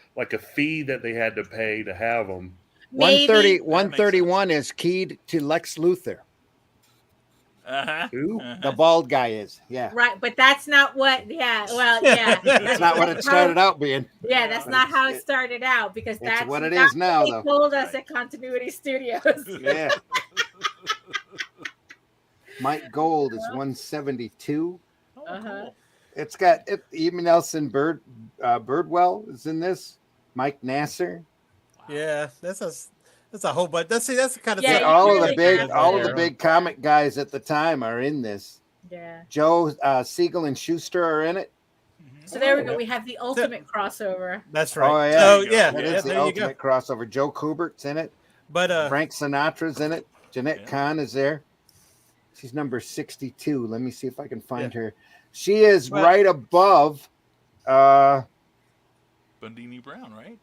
fee that they had to pay to have them. Maybe. 131 is keyed to Lex Luthor. Uh-huh. Who? The bald guy is. Yeah. Right, but that's not what. Yeah, well, yeah. That's not what it started out being. Yeah, that's not how it It- started out because it's that's what it that's is now, what they though. told us at Continuity Studios. Yeah. Mike Gold is 172. Oh, Uh-huh. cool. It's got even Nelson Birdwell is in this. Mike Nasser. Yeah, that's a whole bunch. That's the kind of Yeah, thing. you all of really the big have all of to. the big comic guys at the time are in this. Yeah. Joe Siegel and Schuster are in it. Mhm. So there we go. We have the ultimate crossover. That's right. Oh, yeah. So, There you go. yeah, That yeah, is the there you go. ultimate crossover. Joe Kubert's in it. But Frank Sinatra's in it. Jeanette Yeah. Kahn is there. She's number 62. Let me see if I can find her. She is Well- right above Bundini Brown, right?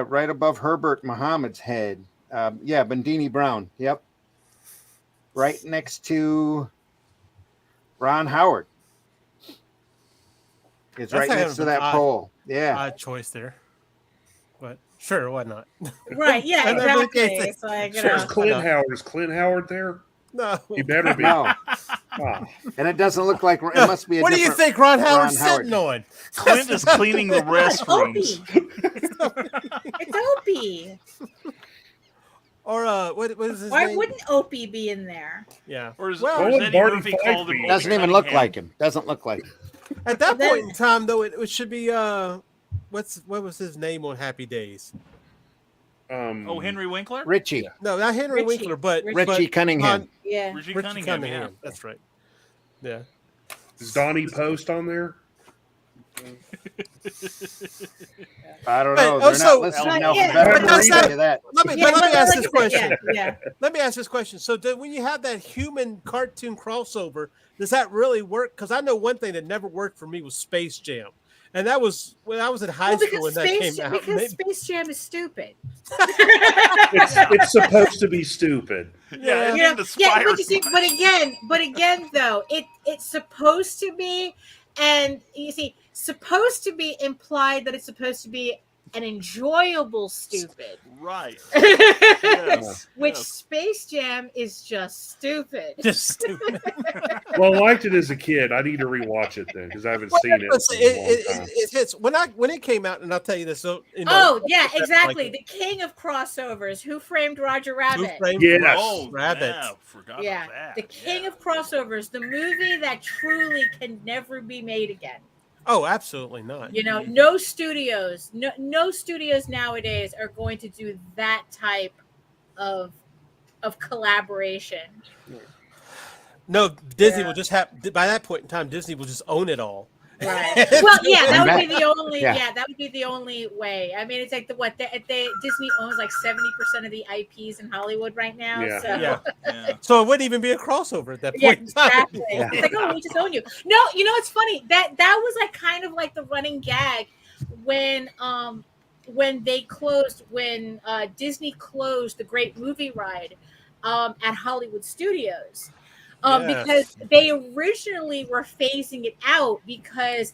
right above Herbert Muhammad's head. Bundini Brown. Yep. Right next to Ron Howard. It's That's right kind next of to an that odd- pole. Yeah. odd choice there. But sure, why not? Right. Yeah. And then we Exactly. can't say- It's like So is Clint Howard? Is Clint Howard there? No. He better be. No. Ah, And it doesn't look like it must be a What do you different. think Ron Howard's Ron Howard. sitting on? Clint is cleaning the That's restrooms. Opie. It's Opie. Or what is his Why name? wouldn't Opie be in there? Yeah. Or is, Well, or is Well, Eddie Barty Murphy Fife called him? be- Opie Doesn't even look Cunningham? like him. Doesn't look like him. At that Then- point in time, though, it should be what was his name on Happy Days? Oh, Henry Winkler? Richie. No, not Henry Richie. Winkler, but Richie Cunningham. Yeah. Richie Richie Cunningham, Cunningham. That's right. Yeah. is Donnie Post on there? I don't But know. They're also- not listening But now. yeah, Better but believe that's- any of that. Let me, Yeah, but let me but ask like this I said, question. Yeah. Let me ask this question. So, when you have that human cartoon crossover, does that really work? Because I know one thing that never worked for me was Space Jam, and that was when I was in high Well, school when that came out. because Maybe- Space Jam is stupid. It's supposed to be stupid. Yeah, it You know, didn't aspire yeah, but you as see, much. but again, though, it's supposed to be, and you see, supposed to be implied that it's supposed to be an enjoyable stupid. Right. Yes. Which yes. Space Jam is just stupid. just stupid. Well, I liked it as a kid. I need to rewatch it then because I haven't seen it in Listen, a long time. it hits when it came out, and I'll tell you this. So, Oh yeah, exactly. Like, The king of crossovers. Who framed Roger Who Rabbit? Framed Yes. Oh, Rabbit? yeah, forgot Yeah, about that. the king Yeah. of crossovers, the movie that truly can never be made again. Oh, absolutely not. You know, no studios nowadays are going to do that type of collaboration. No, Disney Yeah. Oh, will just have by that point in time. Disney will just own it all. Right. Well, yeah, that would And be the only. Yeah. Yeah, that would be the only way. I mean, it's like Disney owns like 70% of the IPs in Hollywood right now. Yeah. So Yeah. Yeah. So it wouldn't even be a crossover at that yeah, point in time. exactly. Yeah. It's like, oh, we just own you. No, you know, it's funny that was like kind of like the running gag when Disney closed the Great Movie Ride at Hollywood Studios. Yes. Because they originally were phasing it out because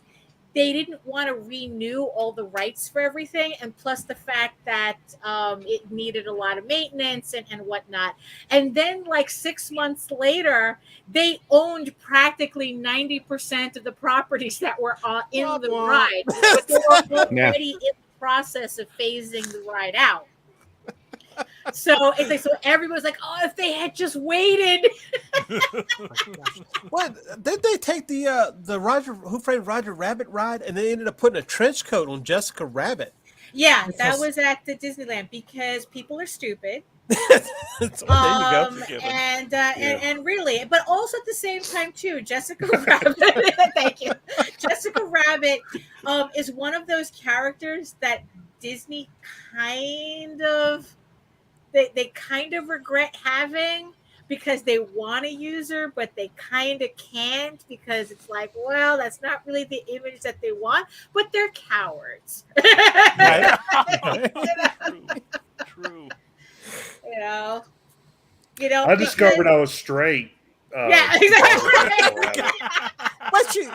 they didn't want to renew all the rights for everything, and plus the fact that it needed a lot of maintenance and whatnot. And then, like 6 months later, they owned practically 90% of the properties that were in Womp the womp. ride, but they were Yeah. already in the process of phasing the ride out. So it's like, so everyone's like, oh, if they had just waited. What did they take the Roger Who Framed Roger Rabbit ride, and they ended up putting a trench coat on Jessica Rabbit? Yeah, that Because- was at the Disneyland because people are stupid. So, there you go. Forgiven. And really, but also at the same time too, Jessica Rabbit. Thank you. Jessica Rabbit is one of those characters that Disney kind of they kind of regret having because they want to use her, but they kind of can't because it's like, well, that's not really the image that they want. But they're cowards. Right. True. you know. I discovered I was straight. Yeah, exactly. But you,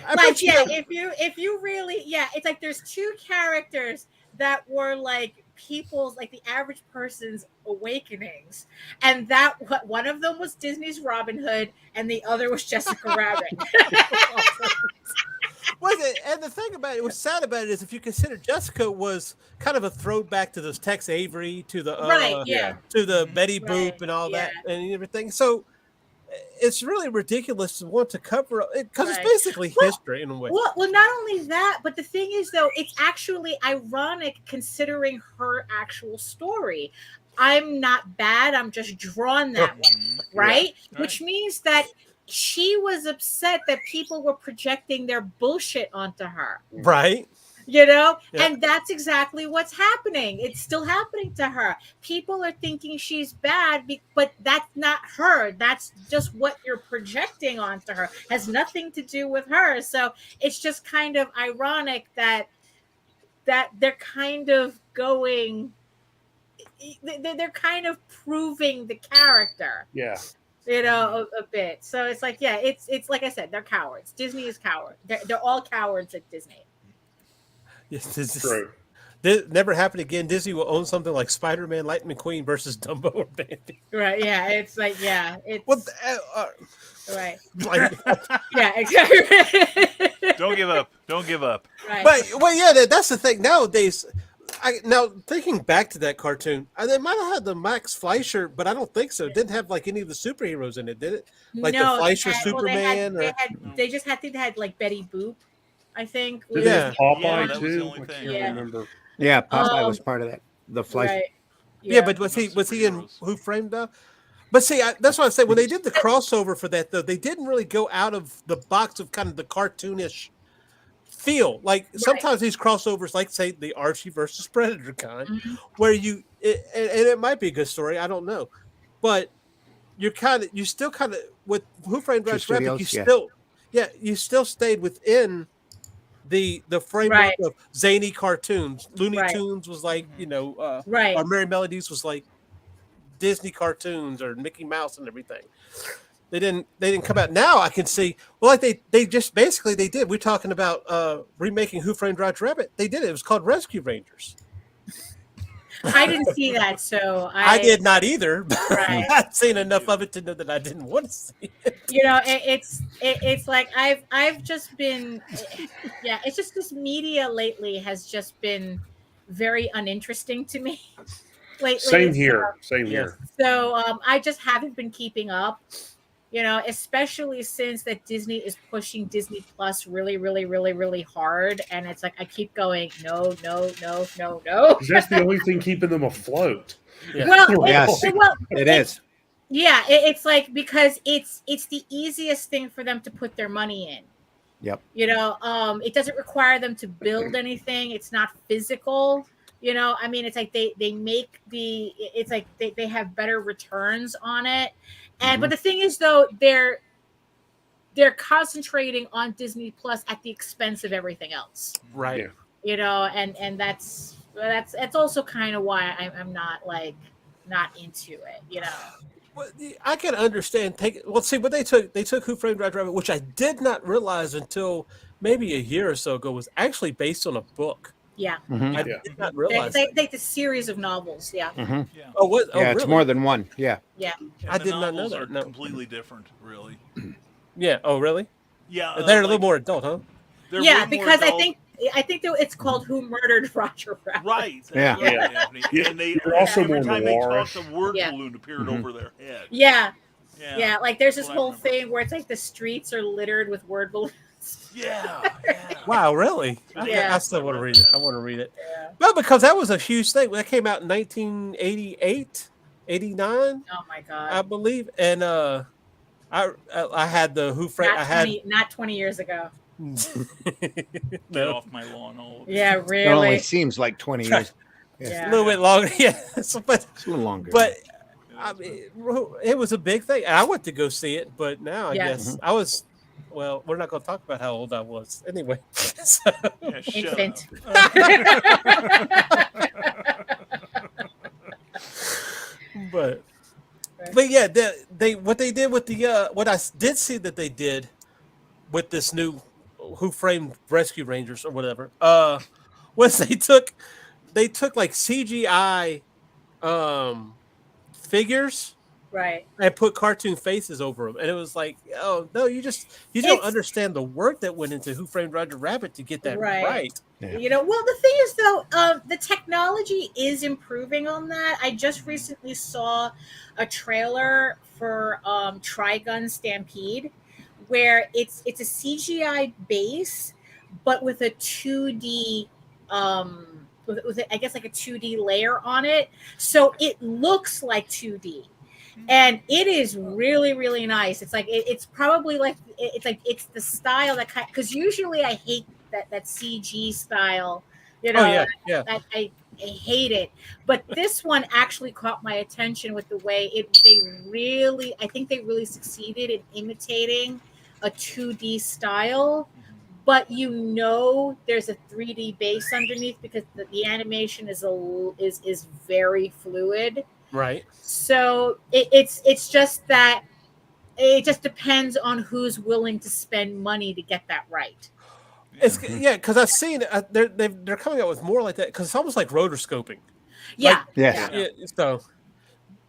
I Like bet you yeah, know- if you really it's like there's two characters that were like people's, like the average person's awakenings, and that one of them was Disney's Robin Hood and the other was Jessica Rabbit. Was it? And the thing about it, what's sad about it is, if you consider Jessica was kind of a throwback to those Tex Avery, to the Right, yeah. to the Mhm. Betty Right, Boop and all that yeah. and everything. So it's really ridiculous to want to cover it because Right. it's basically Well- history in a way. Well, not only that, but the thing is, though, it's actually ironic considering her actual story. I'm not bad. I'm just drawn that way, Mhm. right? Yeah, Which means that she was upset that people were projecting their bullshit onto her. Right? You know, Yeah. and that's exactly what's happening. It's still happening to her. People are thinking she's bad, but that's not her. That's just what you're projecting onto her. Has nothing to do with her. So it's just kind of ironic that they're kind of going. They're kind of proving the character, Yeah. you know, a bit. So it's like, yeah, it's like I said, they're cowards. Disney is coward. They're all cowards at Disney. Yes, this is- True. This never happened again. Disney will own something like Spider-Man, Lightning McQueen versus Dumbo or Bambi. Right? Yeah. It's like, yeah. It's Well, right. like, Yeah. Exactly. Don't give up. Don't give up. Right. but well, yeah, that's the thing nowadays. Now thinking back to that cartoon, they might have had the Max Fleischer, but I don't think so. It didn't have like any of the superheroes in it, did it? Like the No, Fleischer they Superman, they just had like Betty Boop, I think. Did Yeah. it Popeye Yeah, that was the too? only I thing. can't Yeah. remember. Yeah, Popeye Um, was part of that. The Fleischer. Right. Yeah, but was he in Superheroes. Who Framed Up? But see, that's what I say. When they did the crossover for that, though, they didn't really go out of the box of kind of the cartoonish feel. Like sometimes these crossovers, like say the Archie versus Predator kind, Mhm. where and it might be a good story, I don't know, but you still kind of with Who Framed True Roger Rabbit, Studios, yeah. you still stayed within the framework Right. of zany cartoons. Looney Right. Tunes was like, Right. or Merry Melodies was like Disney cartoons or Mickey Mouse and everything. They didn't come out. Now I can see, well, like they just basically they did. We're talking about remaking Who Framed Roger Rabbit. They did it. It was called Rescue Rangers. I didn't see that, so I did not either. But Right. I've seen enough of it to know that I didn't want to see it. It's like I've just been yeah, it's just this media lately has just been very uninteresting to me lately. Same here. Same Yes. here. So I just haven't been keeping up, especially since that Disney is pushing Disney Plus really, really, really, really hard. And it's like I keep going, no, no, no, no, no. 'Cause that's the only thing keeping them afloat. Yeah. Well, Yes. It is. Yeah, it's like because it's the easiest thing for them to put their money in. Yep. It doesn't require them to build anything. It's not physical. I mean, it's like they make it's like they have better returns on it. And but the thing is though, they're concentrating on Disney Plus at the expense of everything else. Right. Yeah. And that's also kind of why I'm not into it. Well, I can understand. See, what they took Who Framed Roger Rabbit, which I did not realize until maybe a year or so ago, was actually based on a book. Yeah. Mhm. I Yeah. did not They realize. take the series of novels. Yeah. Mhm. Yeah. Oh, what? Oh, Yeah, it's really? more than one. Yeah. Yeah. And I the did not know novels that, are no. completely different, really. Yeah. Oh, really? Yeah. They're a little more adult, huh? they're Yeah, way more because adult. I think that it's called Who Murdered Roger Rabbit. Right. Yeah. Yeah. Daphne. Yeah, And they you're also every more time they noirish. talked, a word Yeah. balloon appeared Mhm. over their head. Yeah. Yeah. Yeah, like there's this Well, I whole remember. thing where it's like the streets are littered with word balloons. Yeah. Wow, really? Yeah. I still want to read it. I want to read it. Yeah. Well, because that was a huge thing. That came out in 1988, 89, Oh my I god. believe. And I had the Who Framed. Not 20 years ago. Get No, off my lawn, all of Yeah, It only really. seems like 20 years. a Yeah. little bit longer. Yeah, but It's a little longer. I mean, it was a big thing. I went to go see it, but now I Yeah. guess I was. Well, we're not going to talk about how old I was anyway. So, Yeah, shut Infant. but yeah, what they did with the what I did see that they did with this new Who Framed Rescue Rangers or whatever was they took like CGI figures Right. and put cartoon faces over them, and it was like, oh no, you don't It's- understand the work that went into Who Framed Roger Rabbit to get that Right. right. Yeah. Well, the thing is though, the technology is improving on that. I just recently saw a trailer for Trigun Stampede, where it's a CGI base, but with a 2D with I guess like a 2D layer on it, so it looks like 2D. And it is really, really nice. It's like it's probably like it's the style that because usually I hate that CG style. Oh yeah. I hate it. But this one actually caught my attention with the way I think they really succeeded in imitating a 2D style. But there's a 3D base underneath because the animation is very fluid. Right. So it's just that it just depends on who's willing to spend money to get that right. It's because I've seen they're coming out with more like that because it's almost like rotoscoping. Yeah. Yes. Yeah. Yeah, so,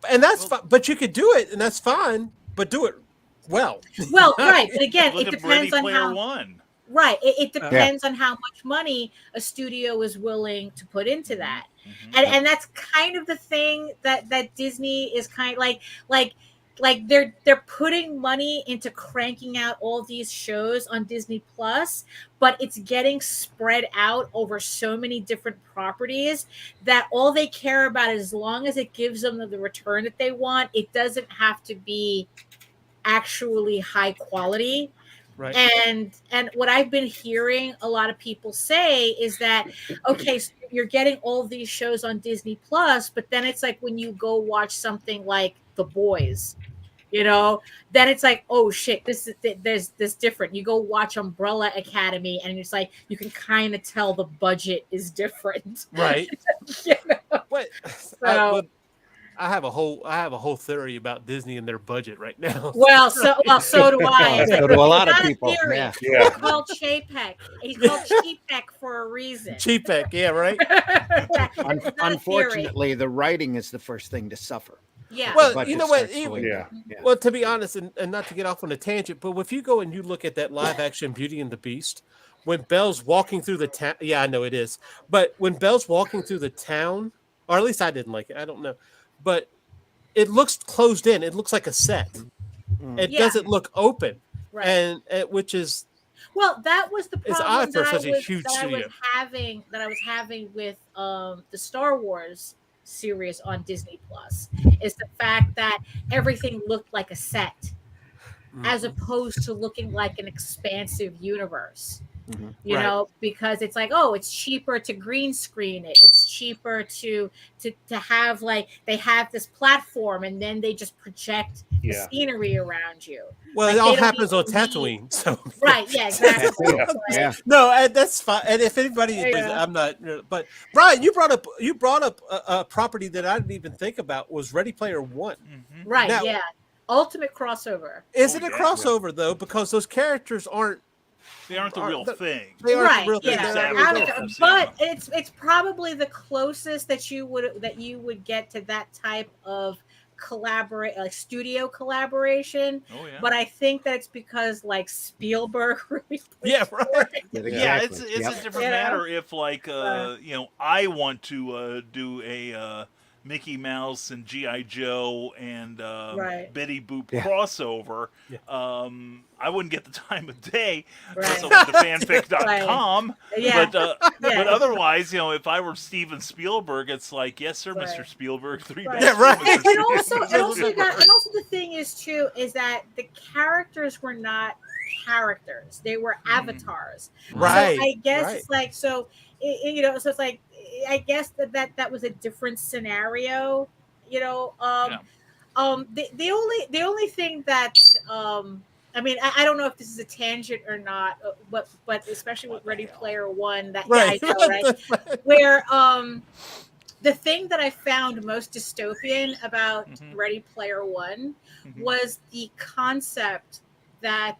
and that's fine, but you could do it, and that's fine, but do it well. Well, right. But again, Look it at Ready depends on Player how One. right. It depends on how much money a studio is willing to put into that. And that's kind of the thing that Disney is kind of like they're putting money into cranking out all these shows on Disney Plus, but it's getting spread out over so many different properties that all they care about is as long as it gives them the return that they want, it doesn't have to be actually high quality. Right. And what I've been hearing a lot of people say is that, okay, so you're getting all of these shows on Disney Plus, but then it's like when you go watch something like The Boys, then it's like, oh shit, there's this different. You go watch Umbrella Academy, and it's like you can kind of tell the budget is different. Right. What? So, I have a whole theory about Disney and their budget right now. so do I. It's So do a lot of not people. theory. Yeah. He's called Chapek. He's called Chapek for a reason. Cheapek, yeah, right. Yeah, it's not a theory. Unfortunately, the writing is the first thing to suffer. Yeah. Well, Budget you know what? starts Even- going Yeah. down. Yeah. Well, to be honest, and not to get off on a tangent, but if you go and you look at that live action Beauty and the Beast, when Belle's walking through the town, yeah, I know it is, but when Belle's walking through the town, or at least I didn't like it, I don't know, but it looks closed in. It looks like a set. It Yeah. doesn't look open, Right. and which is Well, that was the It's problem odd for that such a huge I was studio. having with the Star Wars series on Disney Plus, is the fact that everything looked like a set as opposed to looking like an expansive universe. Right. Because it's like, oh, it's cheaper to green screen it. It's cheaper to have, like, they have this platform and then they just project the Yeah. scenery around you. well, Like, it all they don't happens on even need- Tatooine. So Right? Yeah, exactly. Yeah. So, Yeah. no, and that's fine. And if anybody, Yeah. I'm not. But Brian, you brought up a property that I didn't even think about was Ready Player One. Right? Now- Yeah. Ultimate crossover. Is Oh, it a yeah. crossover though? Because those characters aren't. They aren't the real thing. They aren't Right, the real thing. yeah, They're Exactly. not Avatar, real. but it's probably the closest that you would get to that type of studio collaboration. Oh yeah. But I think that it's because, like, Spielberg really pushed Yeah, for right. it. Yeah, Exactly. it's Yep. a different You know? matter if, like, I want to do a Mickey Mouse and G.I. Joe and Right. Betty Boop Yeah. crossover. Yeah. I wouldn't get the time of day. Right. So with the fanfic.com. Yeah. But Yeah. but otherwise, if I were Steven Spielberg, it's like, yes, sir, Right. Mr. Spielberg, three Right. bags. Yeah, right. Mr. And also Spielberg. the thing is too is that the characters were not characters; they were avatars. Right. So I guess right. it's like, so so it's like, I guess that was a different scenario. Yeah. The only thing that I mean, I don't know if this is a tangent or not, but especially with Ready Player One, that Right. yeah, I know, right? Where the thing that I found most dystopian about Ready Player One was the concept that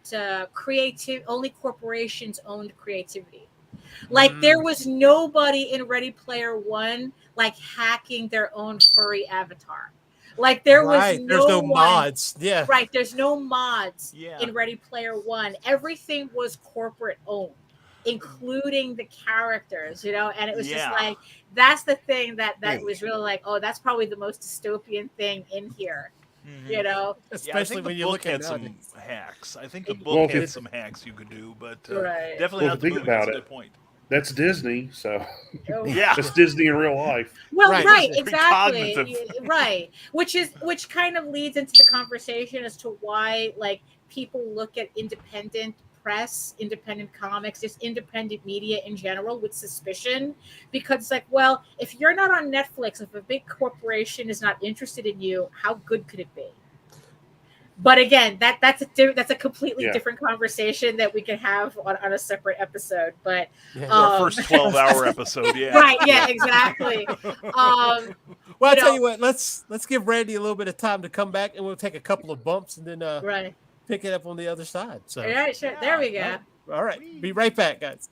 only corporations owned creativity. Like, there was nobody in Ready Player One like hacking their own furry avatar. Like, there was Right. no There's no one- mods. Yeah. Right, there's no mods Yeah. in Ready Player One. Everything was corporate owned, including the characters, and it was just Yeah. like, that's the thing that Yeah. was really like, oh, that's probably the most dystopian thing in here, Yeah, I Especially think when the you book look at had some nowadays. hacks. I think the Well, book if had it's- some hacks you could do, but Right. definitely Well, not the think movie. about That's a it. good point. That's Disney, so Oh. Yeah. that's Disney in real life. Well, Right. right, Very exactly, cognitive. right. Which kind of leads into the conversation as to why, like, people look at independent press, independent comics, just independent media in general with suspicion, because it's like, well, if you're not on Netflix, if a big corporation is not interested in you, how good could it be? But again, that's a completely Yeah. different conversation that we can have on a separate episode. But Yeah. Our first 12-hour episode, yeah. right, yeah, exactly. Well, I you tell know- you what, let's give Randy a little bit of time to come back, and we'll take a couple of bumps, and then Right. pick it up on the other side. So, All right, sure. There we go. all right, be right back, guys.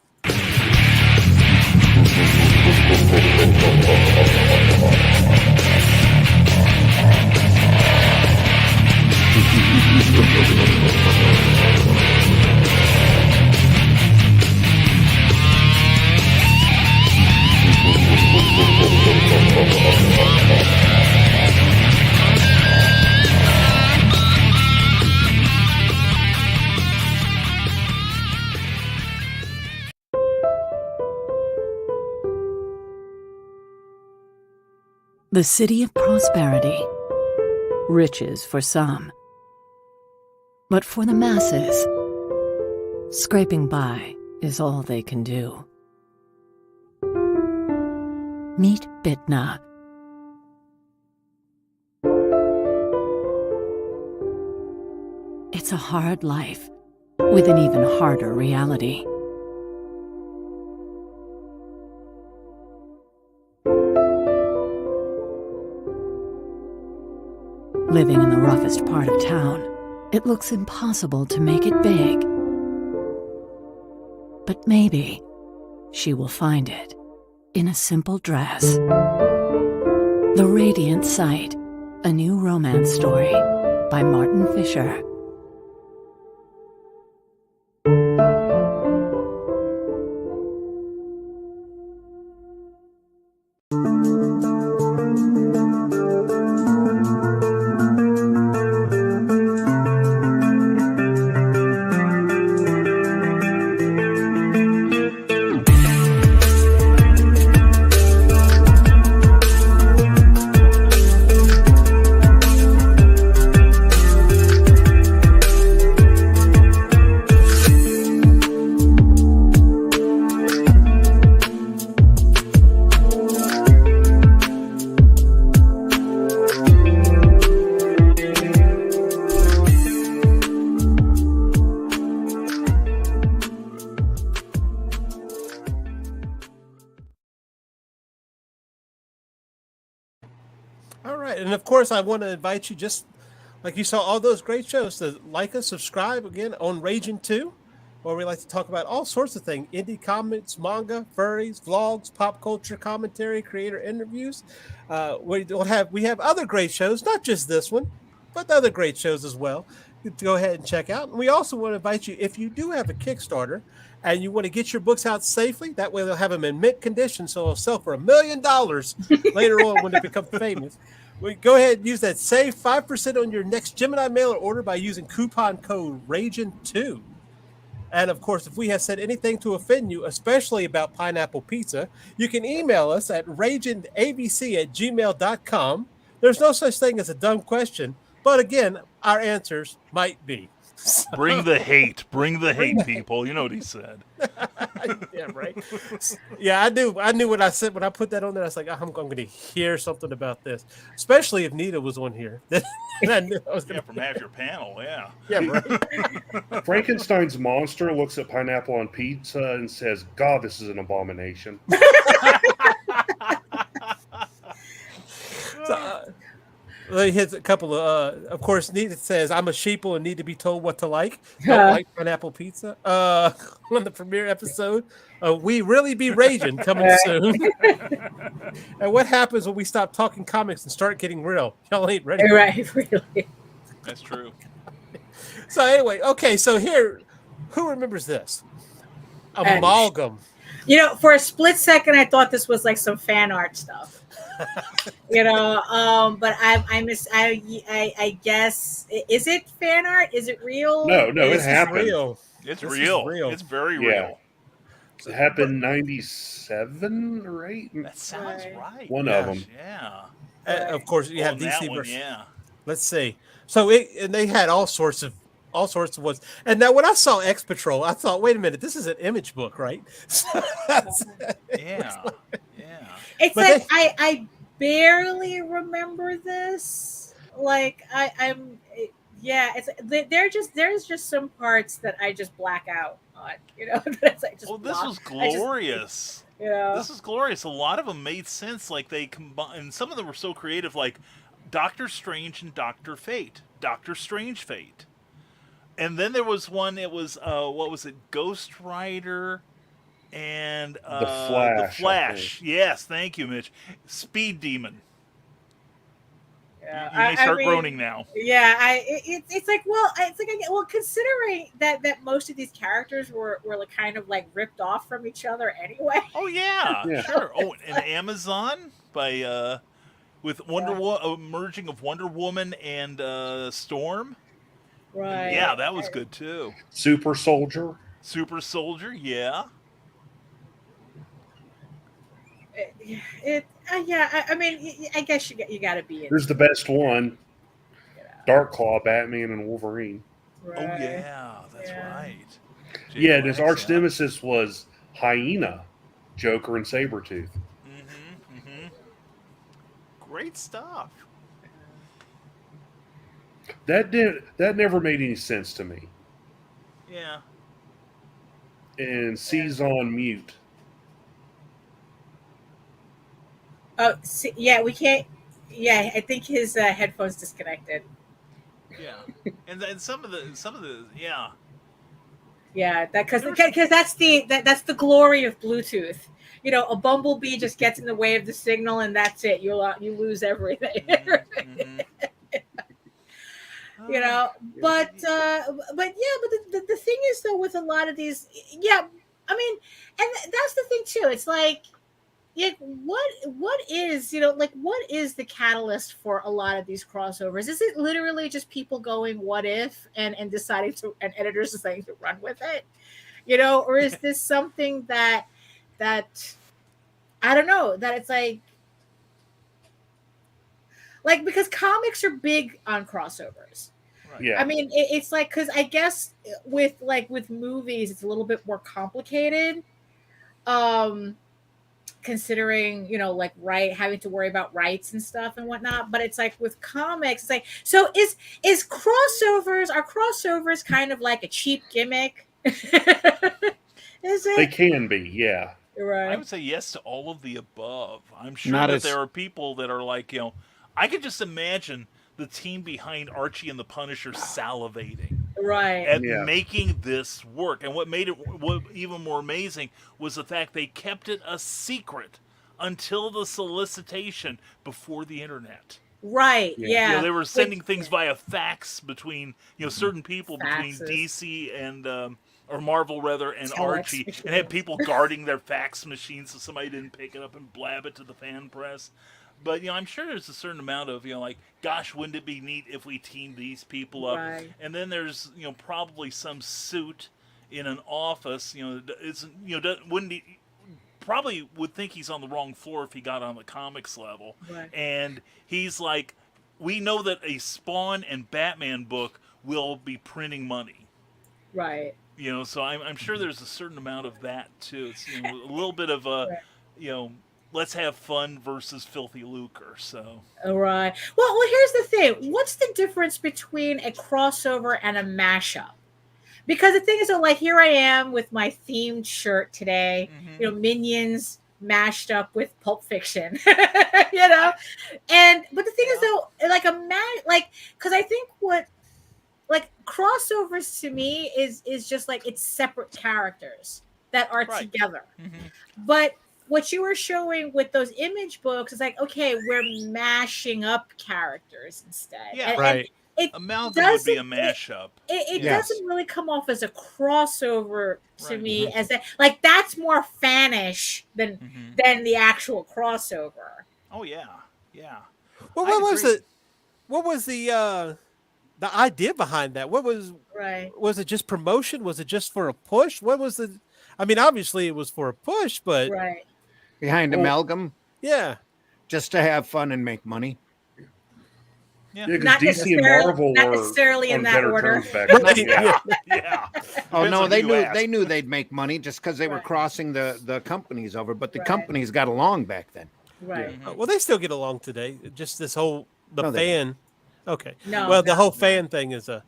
The city of prosperity, riches for some. But for the masses, Scraping by is all they can do. Meet Bitna. It's a hard life with an even harder reality. Living in the roughest part of town, it looks impossible to make it big. But maybe she will find it in a simple dress. The Radiant Sight, a new romance story by Martin Fisher. All right, and of course, I want to invite you, just like you saw all those great shows, to like us, subscribe again on Ragin 2, where we like to talk about all sorts of things: indie comics, manga, furries, vlogs, pop culture commentary, creator interviews. We have other great shows, not just this one, but other great shows as well. To go ahead and check out. And we also want to invite you, if you do have a Kickstarter and you want to get your books out safely, that way they'll have them in mint condition, so they'll sell for $1 million later on when they become famous. We go ahead and use that. Save 5% on your next Gemini mailer order by using coupon code RAGIN2. And of course, if we have said anything to offend you, especially about pineapple pizza, you can email us at raginabc@gmail.com. There's no such thing as a dumb question, but again, our answers might be. So, Bring the hate, people. You know what he said. yeah, right. Yeah, I knew what I said when I put that on there. I was like, I'm going to hear something about this, especially if Nita was on here. I knew I was going from half your panel, yeah. Yeah, right. Frankenstein's monster looks at pineapple on pizza and says, "God, this is an abomination." He hits a couple of course, Nita says, "I'm a sheeple and need to be told what to like." Don't like pineapple pizza. On the premiere episode, We Really Be Raging, coming soon. And what happens when we stop talking comics and start getting real? Y'all ain't ready. Right, really. That's true. So anyway, okay, so here, who remembers this? Amalgam. You know, for a split second, I thought this was like some fan art stuff. But I guess, is it fan art? Is it real? No, it happened. Real. It's real. It's very real. It happened 97, right? That sounds right. One of them. Yeah. Of course, you have DC one, versus. yeah. Let's see. So and they had all sorts of ones. And now when I saw X Patrol, I thought, wait a minute, this is an Image book, right? Yeah. It's but like I barely remember this. Like it's there's just some parts that I just black out on. It's like just. Well, this was glorious. This is glorious. A lot of them made sense. Like they combined. Some of them were so creative, like Doctor Strange and Doctor Fate. Doctor Strange Fate. And then there was one. It was what was it? Ghost Rider. And the Flash. Yes, thank you, Mitch. Speed Demon. Yeah, you may start groaning now. Yeah, it's like considering that most of these characters were like kind of like ripped off from each other anyway. Oh yeah. Sure. Oh, and Amazon by with merging of Wonder Woman and Storm. Right. Yeah, that was good too. Super Soldier, yeah. I mean, I guess you got to be in. Here's the best one: Dark Claw, Batman, and Wolverine. Right. Oh yeah, that's right. Yeah, and his Wax, arch nemesis was Hyena, Joker, and Sabretooth. Great stuff. That never made any sense to me. Yeah. And C's on mute. Oh, see, yeah, we can't. Yeah, I think his headphones disconnected. Yeah. And some of the yeah. Yeah, that because that's the glory of Bluetooth. You know, a bumblebee just gets in the way of the signal, and that's it. You lose everything. You know, but yeah, but the thing is though, with a lot of these, yeah, I mean, and that's the thing too. It's like what is, you know, like what is the catalyst for a lot of these crossovers? Is it literally just people going what if and deciding to, and editors deciding to run with it, you know, or is this something that I don't know, that it's like because comics are big on crossovers. Right. Yeah. I mean, it's like, because I guess with movies, it's a little bit more complicated. Um, Considering, you know, like having to worry about rights and stuff and whatnot. But it's like with comics, it's like, so is crossovers kind of like a cheap gimmick? Is They it can be, yeah. I right? would say yes to all of the above. I'm sure Not that as- there are people that are like, you know, I could just imagine the team behind Archie and the Punisher salivating Right. at Yeah. making this work. And what made it even more amazing was the fact they kept it a secret until the solicitation before the internet. Right. Yeah. Yeah. You know, they were sending Which- things via fax between, you know, certain people between Faxes. DC and or Marvel rather and Telex Archie, and machines. had people guarding their fax machines so somebody didn't pick it up and blab it to the fan press. But you know, I'm sure there's a certain amount of, you know, like, gosh, wouldn't it be neat if we teamed these people up? Right. And then there's, you know, probably some suit in an office, you know, it's, you know, wouldn't he probably would think he's on the wrong floor if he got on the comics level. Right. And he's like, we know that a Spawn and Batman book will be printing money. Right. You know, so I'm sure there's a certain amount of that too. It's, you know, a little bit of a, Right. you know, let's have fun versus filthy lucre. So All right. Well, here's the thing. What's the difference between a crossover and a mashup? Because the thing is, that, like, here I am with my themed shirt today. You know, Minions mashed up with Pulp Fiction. You know, but the thing is, though, like because I think what like crossovers to me is just like it's separate characters that are Right. together. But what you were showing with those image books is like, okay, we're mashing up characters instead. Yeah. And Right. it Amalgam would be a doesn't- mashup. It Yes. doesn't really come off as a crossover to Right. me, as that, like, that's more fanish than the actual crossover. Oh yeah, yeah. Well, I what was agree. it? What was the idea behind that? What was Right. it? Just promotion? Was it just for a push? What was the? I mean, obviously it was for a push, but Right. behind Well- amalgam, yeah, just to have fun and make money. Yeah. Yeah, because Not DC and necessarily- Marvel not were necessarily in on that better order. terms back then. Right, Yeah. Yeah. Oh Depends no, on they who you knew ask. they knew they'd make money just because they were Right. crossing the companies over, but the Right. companies got along back then. Right. well, they still get along today. Just this whole No, they fan. Okay. No, well, the no, whole no. fan thing is a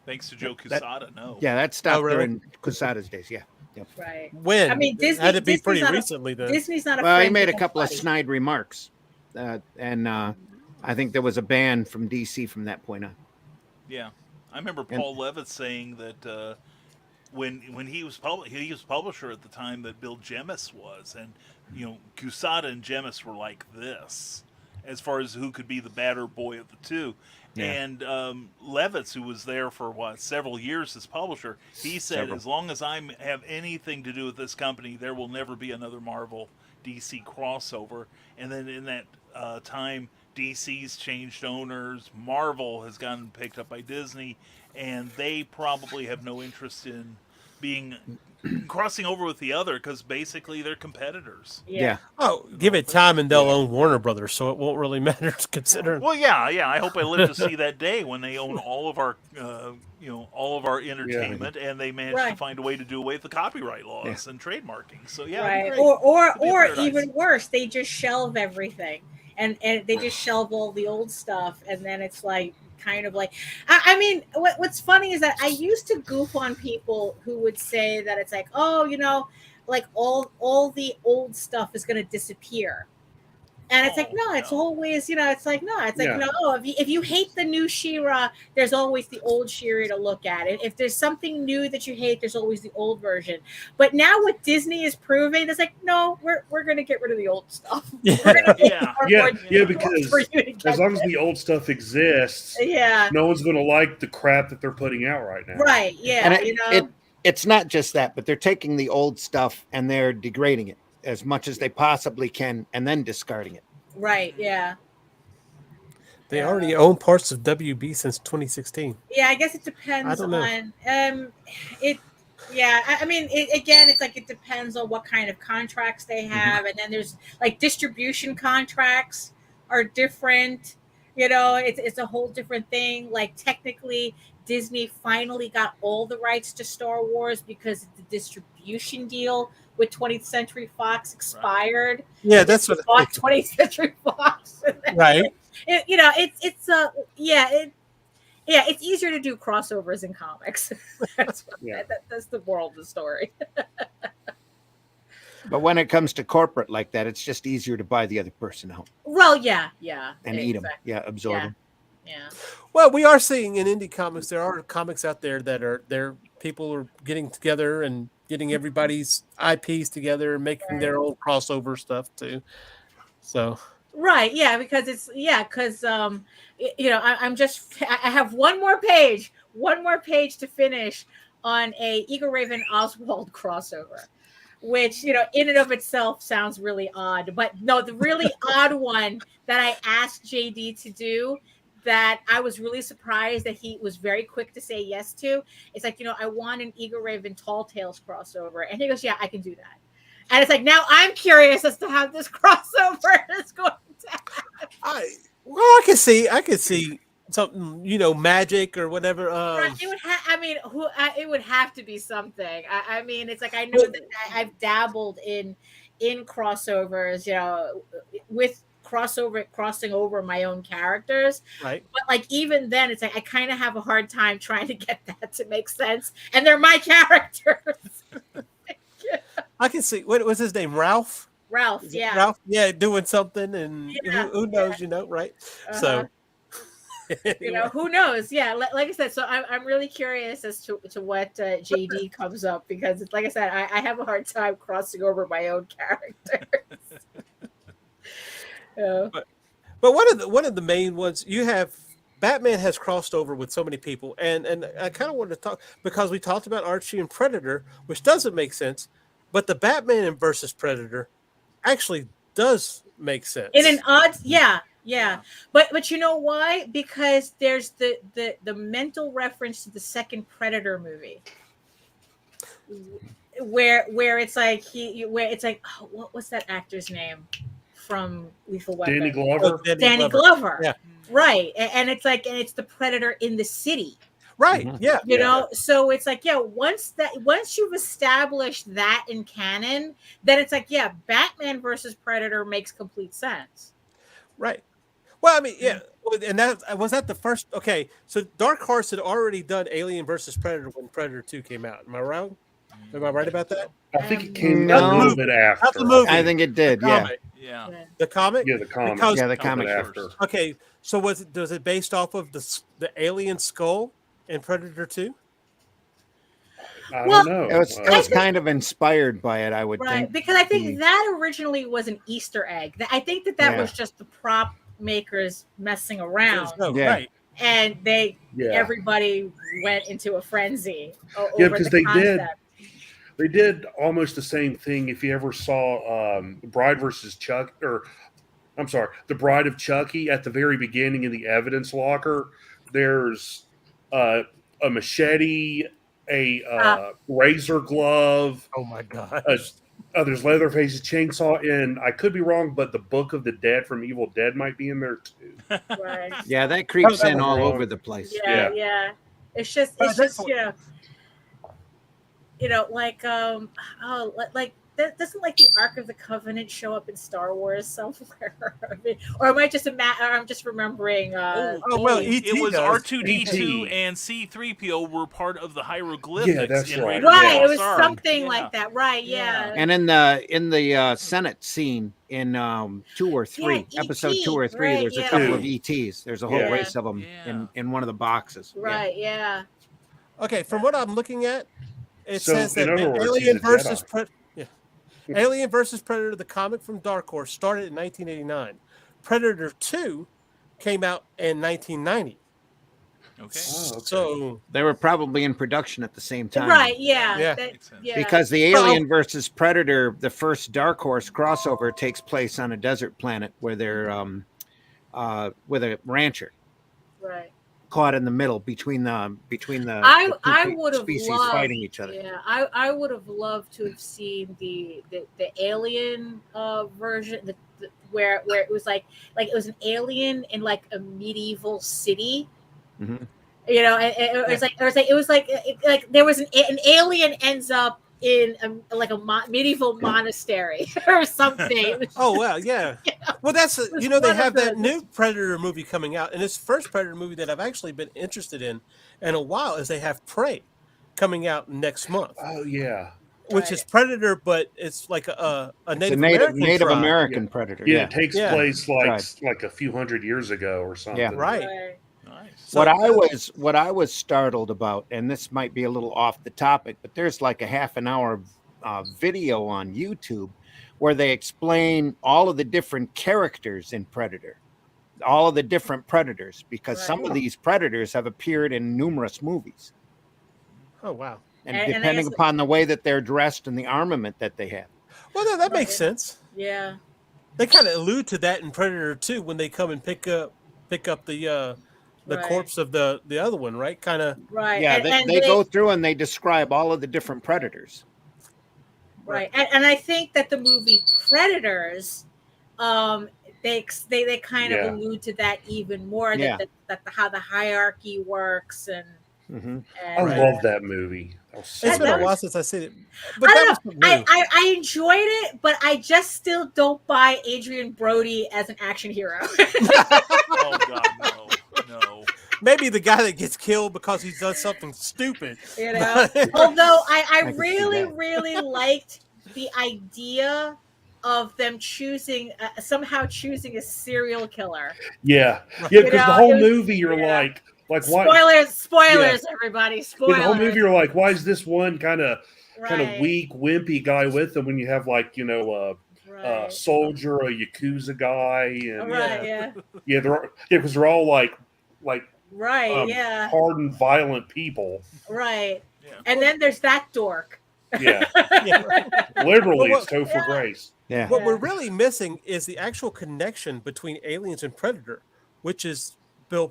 Thanks to Joe That- Quesada. No. Yeah, that stopped really? during Quesada's days. Yeah. Yep. Right. when. I mean, Disney had to be Disney's pretty not a- recently then. Disney's not a Well, he friend made a to couple of anybody. snide remarks, and I think there was a ban from DC from that point on. Yeah, I remember And- Paul Levitt saying that when he was publisher at the time that Bill Jemas was, and you know, Quesada and Jemas were like this as far as who could be the badder boy of the two. Yeah. And Levitz, who was there for several years as publisher, he said, Several. as long as I have anything to do with this company, there will never be another Marvel DC crossover. And then in that time, DC's changed owners, Marvel has gotten picked up by Disney, and they probably have no interest in being crossing over with the other because basically they're competitors. Yeah. Oh, give it time and they'll own Warner Brothers, so it won't really matter considering. Well, yeah. I hope I live to see that day when they own all of our, all of our entertainment, and they manage to Right. find a way to do away with the copyright laws and trademarking. So yeah, right. it'd be great. It'd be a Or paradise. even worse, they just shelve everything, and they just shelve all the old stuff, and then it's like kind of like, I mean, what's funny is that I used to goof on people who would say that it's like, oh, like all the old stuff is going to disappear. And it's like, no, it's always, it's like, no, it's like, Yeah. no, if you hate the new She-Ra, there's always the old She-Ra to look at. If there's something new that you hate, there's always the old version. But now what Disney is proving, it's like, no, we're going to get rid of the old stuff. Yeah. We're gonna make Yeah. more Yeah, difficult because for you to get as long as it. the old stuff exists, Yeah, no one's going to like the crap that they're putting out right now. right, yeah, And it's not just that, but they're taking the old stuff and they're degrading it as much as they possibly can and then discarding it. right, yeah. They already own parts of WB since 2016. Yeah, I guess it depends I don't know. on it. Yeah, I mean, again, it's like it depends on what kind of contracts they have, and then there's like distribution contracts are different. It's a whole different thing. Like technically, Disney finally got all the rights to Star Wars because the distribution deal with 20th Century Fox expired. Yeah, that's what. Bought 20th Century Fox. Right. It's easier to do crossovers in comics. That's the moral of the story. But when it comes to corporate like that, it's just easier to buy the other person out Well, yeah, and eat them. Yeah, absorb Yeah. them. Yeah. Well, we are seeing in indie comics, there are comics out there that are people are getting together and getting everybody's IPs together and making their own crossover stuff too. So Right, yeah, because I have one more page to finish on a Eagle Raven Oswald crossover, which in and of itself sounds really odd, but no, the really odd one that I asked JD to do that I was really surprised that he was very quick to say yes to. It's like, I want an Eagle Raven Tall Tales crossover, and he goes, yeah, I can do that. And it's like, now I'm curious as to how this crossover is going to happen. I could see something, magic or whatever. It would it would have to be something. I mean, it's like, I know that I've dabbled in crossovers, with crossing over my own characters. Right. But like, even then, it's like, I kind of have a hard time trying to get that to make sense. And they're my characters. I can see, what was his name? Ralph, yeah. Ralph, yeah, doing something, and who knows, right? So, who knows? Yeah, like I said, so I'm really curious as to what JD comes up, because it's like I said, I have a hard time crossing over my own characters. But one of the main ones you have, Batman has crossed over with so many people, and I kind of wanted to talk because we talked about Archie and Predator, which doesn't make sense, but the Batman versus Predator actually does make sense. In an odd, yeah. But you know why? Because there's the mental reference to the second Predator movie, where it's like what's that actor's name from Lethal Weapon? Danny Glover. Danny Glover. Yeah. Right. And it's like, and it's the Predator in the city. Right. Yeah. You know, so it's like, once you've established that in canon, then it's like, Batman versus Predator makes complete sense. Right. Well, I mean, yeah, and that was the first. Okay, so Dark Horse had already done Alien versus Predator when Predator 2 came out. Am I wrong? Am I right about that? I think it came out a little bit after. Not the movie. I think it did. Yeah. Yeah. The comic. Yeah, the comic. Because, Yeah, the comic after. Okay, so was it based off of the alien skull in Predator 2? I don't know. It was kind of inspired by it, I would Right, think. because I think that originally was an Easter egg. I think that was just the prop makers messing around, Right. and everybody went into a frenzy. Because they did almost the same thing. If you ever saw Bride versus Chuck, or I'm sorry, The Bride of Chucky, at the very beginning in the evidence locker, there's a machete a razor glove. Oh my god. There's Leatherface's chainsaw, and I could be wrong, but the Book of the Dead from Evil Dead might be in there too. Right. Yeah, that creeps that in was all wrong. over the place. Yeah, yeah. It's just like doesn't like the Ark of the Covenant show up in Star Wars somewhere? I mean, or am I just I'm just remembering? It was does. R2D2 and C3PO were part of the hieroglyphics. Yeah, that's in right. Raiders of Right, the it was Lost Ark. something Yeah. like that. Right, yeah. And in the Senate scene in 2 or 3, Yeah, episode ET, 2 or 3, right, there's a yeah. couple of ETs. There's a whole Yeah. race of them Yeah. in one of the boxes. Right, yeah. Okay, from what I'm looking at, it So, says that in other words, Alien he's a versus Jedi. Alien versus Predator, the comic from Dark Horse, started in 1989. Predator 2 came out in 1990. Okay. Oh, okay. So They were probably in production at the same time. Right, yeah. Yeah. Makes sense. Yeah. Because the Alien versus Predator, the first Dark Horse crossover, takes place on a desert planet where they're with a rancher right. caught in the middle between the I two would have species loved fighting each other. Yeah, I would have loved to have seen the alien version, where it was like it was an alien in like a medieval city. Mhm. You know, it was like there was an alien ends up in a medieval monastery or something. oh well, yeah. Well, that's they one of have that the- new Predator movie coming out, and it's the first Predator movie that I've actually been interested in a while. Is they have Prey coming out next month, Oh yeah. which is Predator, but it's like a It's Native a American Native tribe. American predator. Yeah, Yeah. it takes Yeah. place Right. like a few hundred years ago or something. Right. Right. Nice. So- What I was startled about, and this might be a little off the topic, but there's like a half an hour video on YouTube where they explain all of the different characters in Predator, all of the different predators, because some of these predators have appeared in numerous movies. Oh wow. And And I depending guess- upon the way that they're dressed and the armament that they have. Well, no, that makes sense. Yeah. They kind of allude to that in Predator 2 when they come and pick up the Right. corpse of the other one, right? Kind of. Right. Yeah, and they go through and they describe all of the different predators. Right. And I think that the movie Predators, they kind Yeah. of allude to that even more. Yeah. That how the hierarchy works and. Mm-hmm. I and love that movie. That was so It's been that a good. while since I seen it, but I that don't was know. new. I enjoyed it, but I just still don't buy Adrian Brody as an action hero. Oh God, no. Maybe the guy that gets killed because he's done something stupid. You know, although I can see really, that. really liked the idea of them somehow choosing a serial killer. Yeah, Right. yeah. You Because the know, whole it was- movie, you're yeah. like why? Spoilers, everybody. Yeah, Spoilers. the whole movie, you're like, why is this one kind of Right, weak, wimpy guy with them when you have like a right. soldier, a yakuza guy, and Right, yeah. because they're all like Right, yeah. hardened, violent people. Right. Yeah. And then there's that dork. Yeah, Yeah, right. literally, Well, it's Topher Grace. Yeah. What we're really missing is the actual connection between Aliens and Predator, which is Bill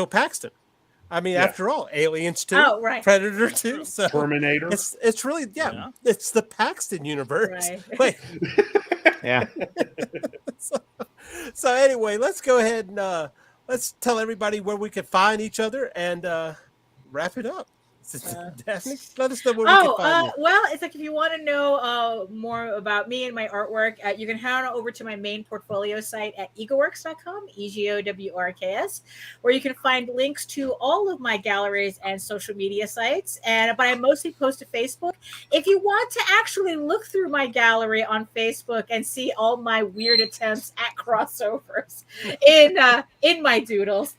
Paxton. I mean, Yeah. after all, Aliens 2, Oh, right. Predator 2. So Terminator. it's really Yeah. it's the Paxton universe. Right. Wait, Yeah. so anyway, let's go ahead and let's tell everybody where we can find each other and wrap it up. Daphne, let us know where we can find you. Well, it's like if you want to know more about me and my artwork, you can head on over to my main portfolio site at egoworks.com, EGOWRKS, where you can find links to all of my galleries and social media sites. But I mostly post to Facebook. If you want to actually look through my gallery on Facebook and see all my weird attempts at crossovers in my doodles.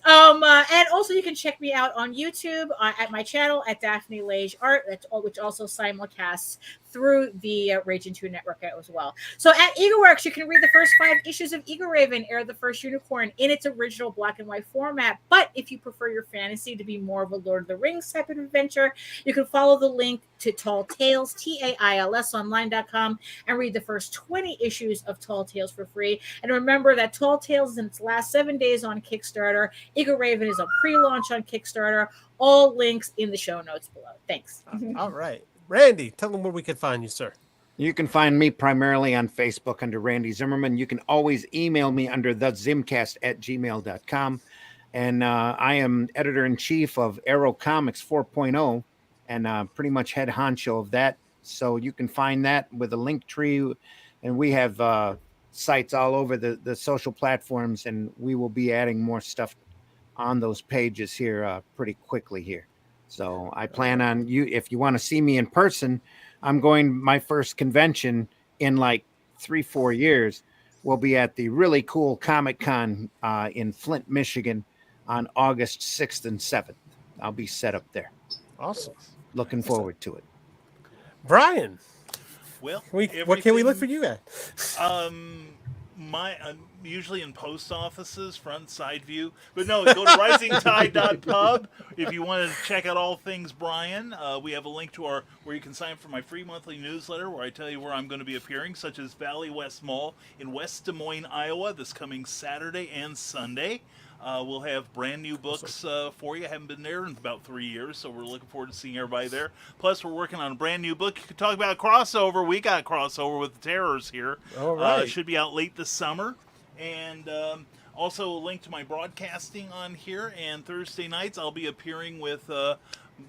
And also you can check me out on YouTube at my channel at Daphne Lage Art, which also simulcasts through the Ragin 2 network as well. So at EagleWorks, you can read the first 5 issues of Eagle Raven, Heir of the First Unicorn, in its original black and white format. But if you prefer your fantasy to be more of a Lord of the Rings type of adventure, you can follow the link to Tall Tales, TAILS online.com, and read the first 20 issues of Tall Tales for free. And remember that Tall Tales is in its last 7 days on Kickstarter. Eagle Raven is a pre-launch on Kickstarter. All links in the show notes below. Thanks. All right. Randy, tell them where we can find you, sir. You can find me primarily on Facebook under Randy Zimmerman. You can always email me under thezimcast@gmail.com. And I am editor-in-chief of Arrow Comics 4.0 and pretty much head honcho of that. So you can find that with a link tree. And we have sites all over the social platforms, and we will be adding more stuff on those pages here pretty quickly here. So I plan on you, if you want to see me in person, I'm going, my first convention in like 3-4 years will be at the really cool Comic-Con in Flint, Michigan on August 6th and 7th. I'll be set up there. Awesome. Looking forward to it. Brian, Well, what can we look for you at? I'm usually in post offices, front side view. But no, go to risingtide.pub if you want to check out all things Brian. We have a link to where you can sign up for my free monthly newsletter where I tell you where I'm going to be appearing, such as Valley West Mall in West Des Moines, Iowa, this coming Saturday and Sunday. We'll have brand new books for you. I haven't been there in about 3 years, so we're looking forward to seeing everybody there. Plus, we're working on a brand new book. You could talk about crossover. We got crossover with the Terrors here. All right. It should be out late this summer. And also a link to my broadcasting on here. And Thursday nights, I'll be appearing with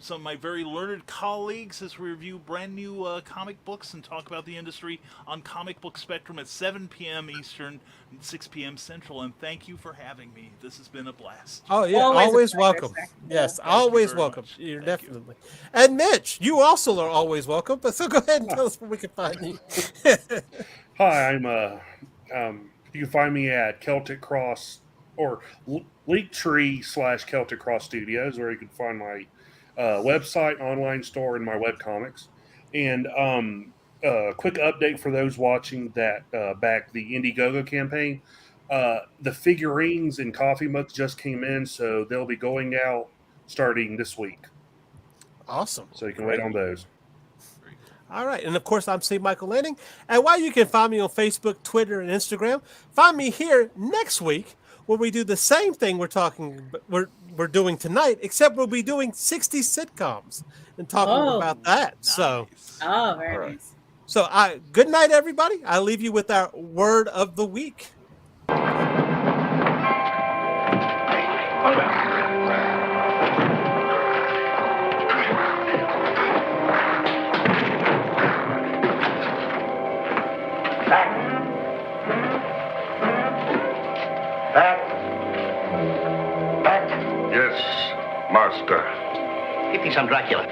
some of my very learned colleagues as we review brand new comic books and talk about the industry on Comic Book Spectrum at 7 p.m. Eastern, 6 p.m. Central. And thank you for having me. This has been a blast. Oh, yeah. Always welcome. Yes, always welcome. You're definitely. And Mitch, you also are always welcome. But so go ahead and tell us where we can find you. Hi, you can find me at Celtic Cross or Linktree/Celtic Cross Studios, where you can find my website, online store, and my webcomics. And quick update for those watching that back the Indiegogo campaign. The figurines and coffee mugs just came in, so they'll be going out starting this week. Awesome. So you can wait on those. All right. And of course, I'm C Michael Lanning. And while you can find me on Facebook, Twitter, and Instagram, find me here next week where we do the same thing we're doing tonight, except we'll be doing 60 sitcoms and talking about that. Nice. So, Very nice. So good night, everybody. I'll leave you with our word of the week. Yes, master. Give me some Dracula.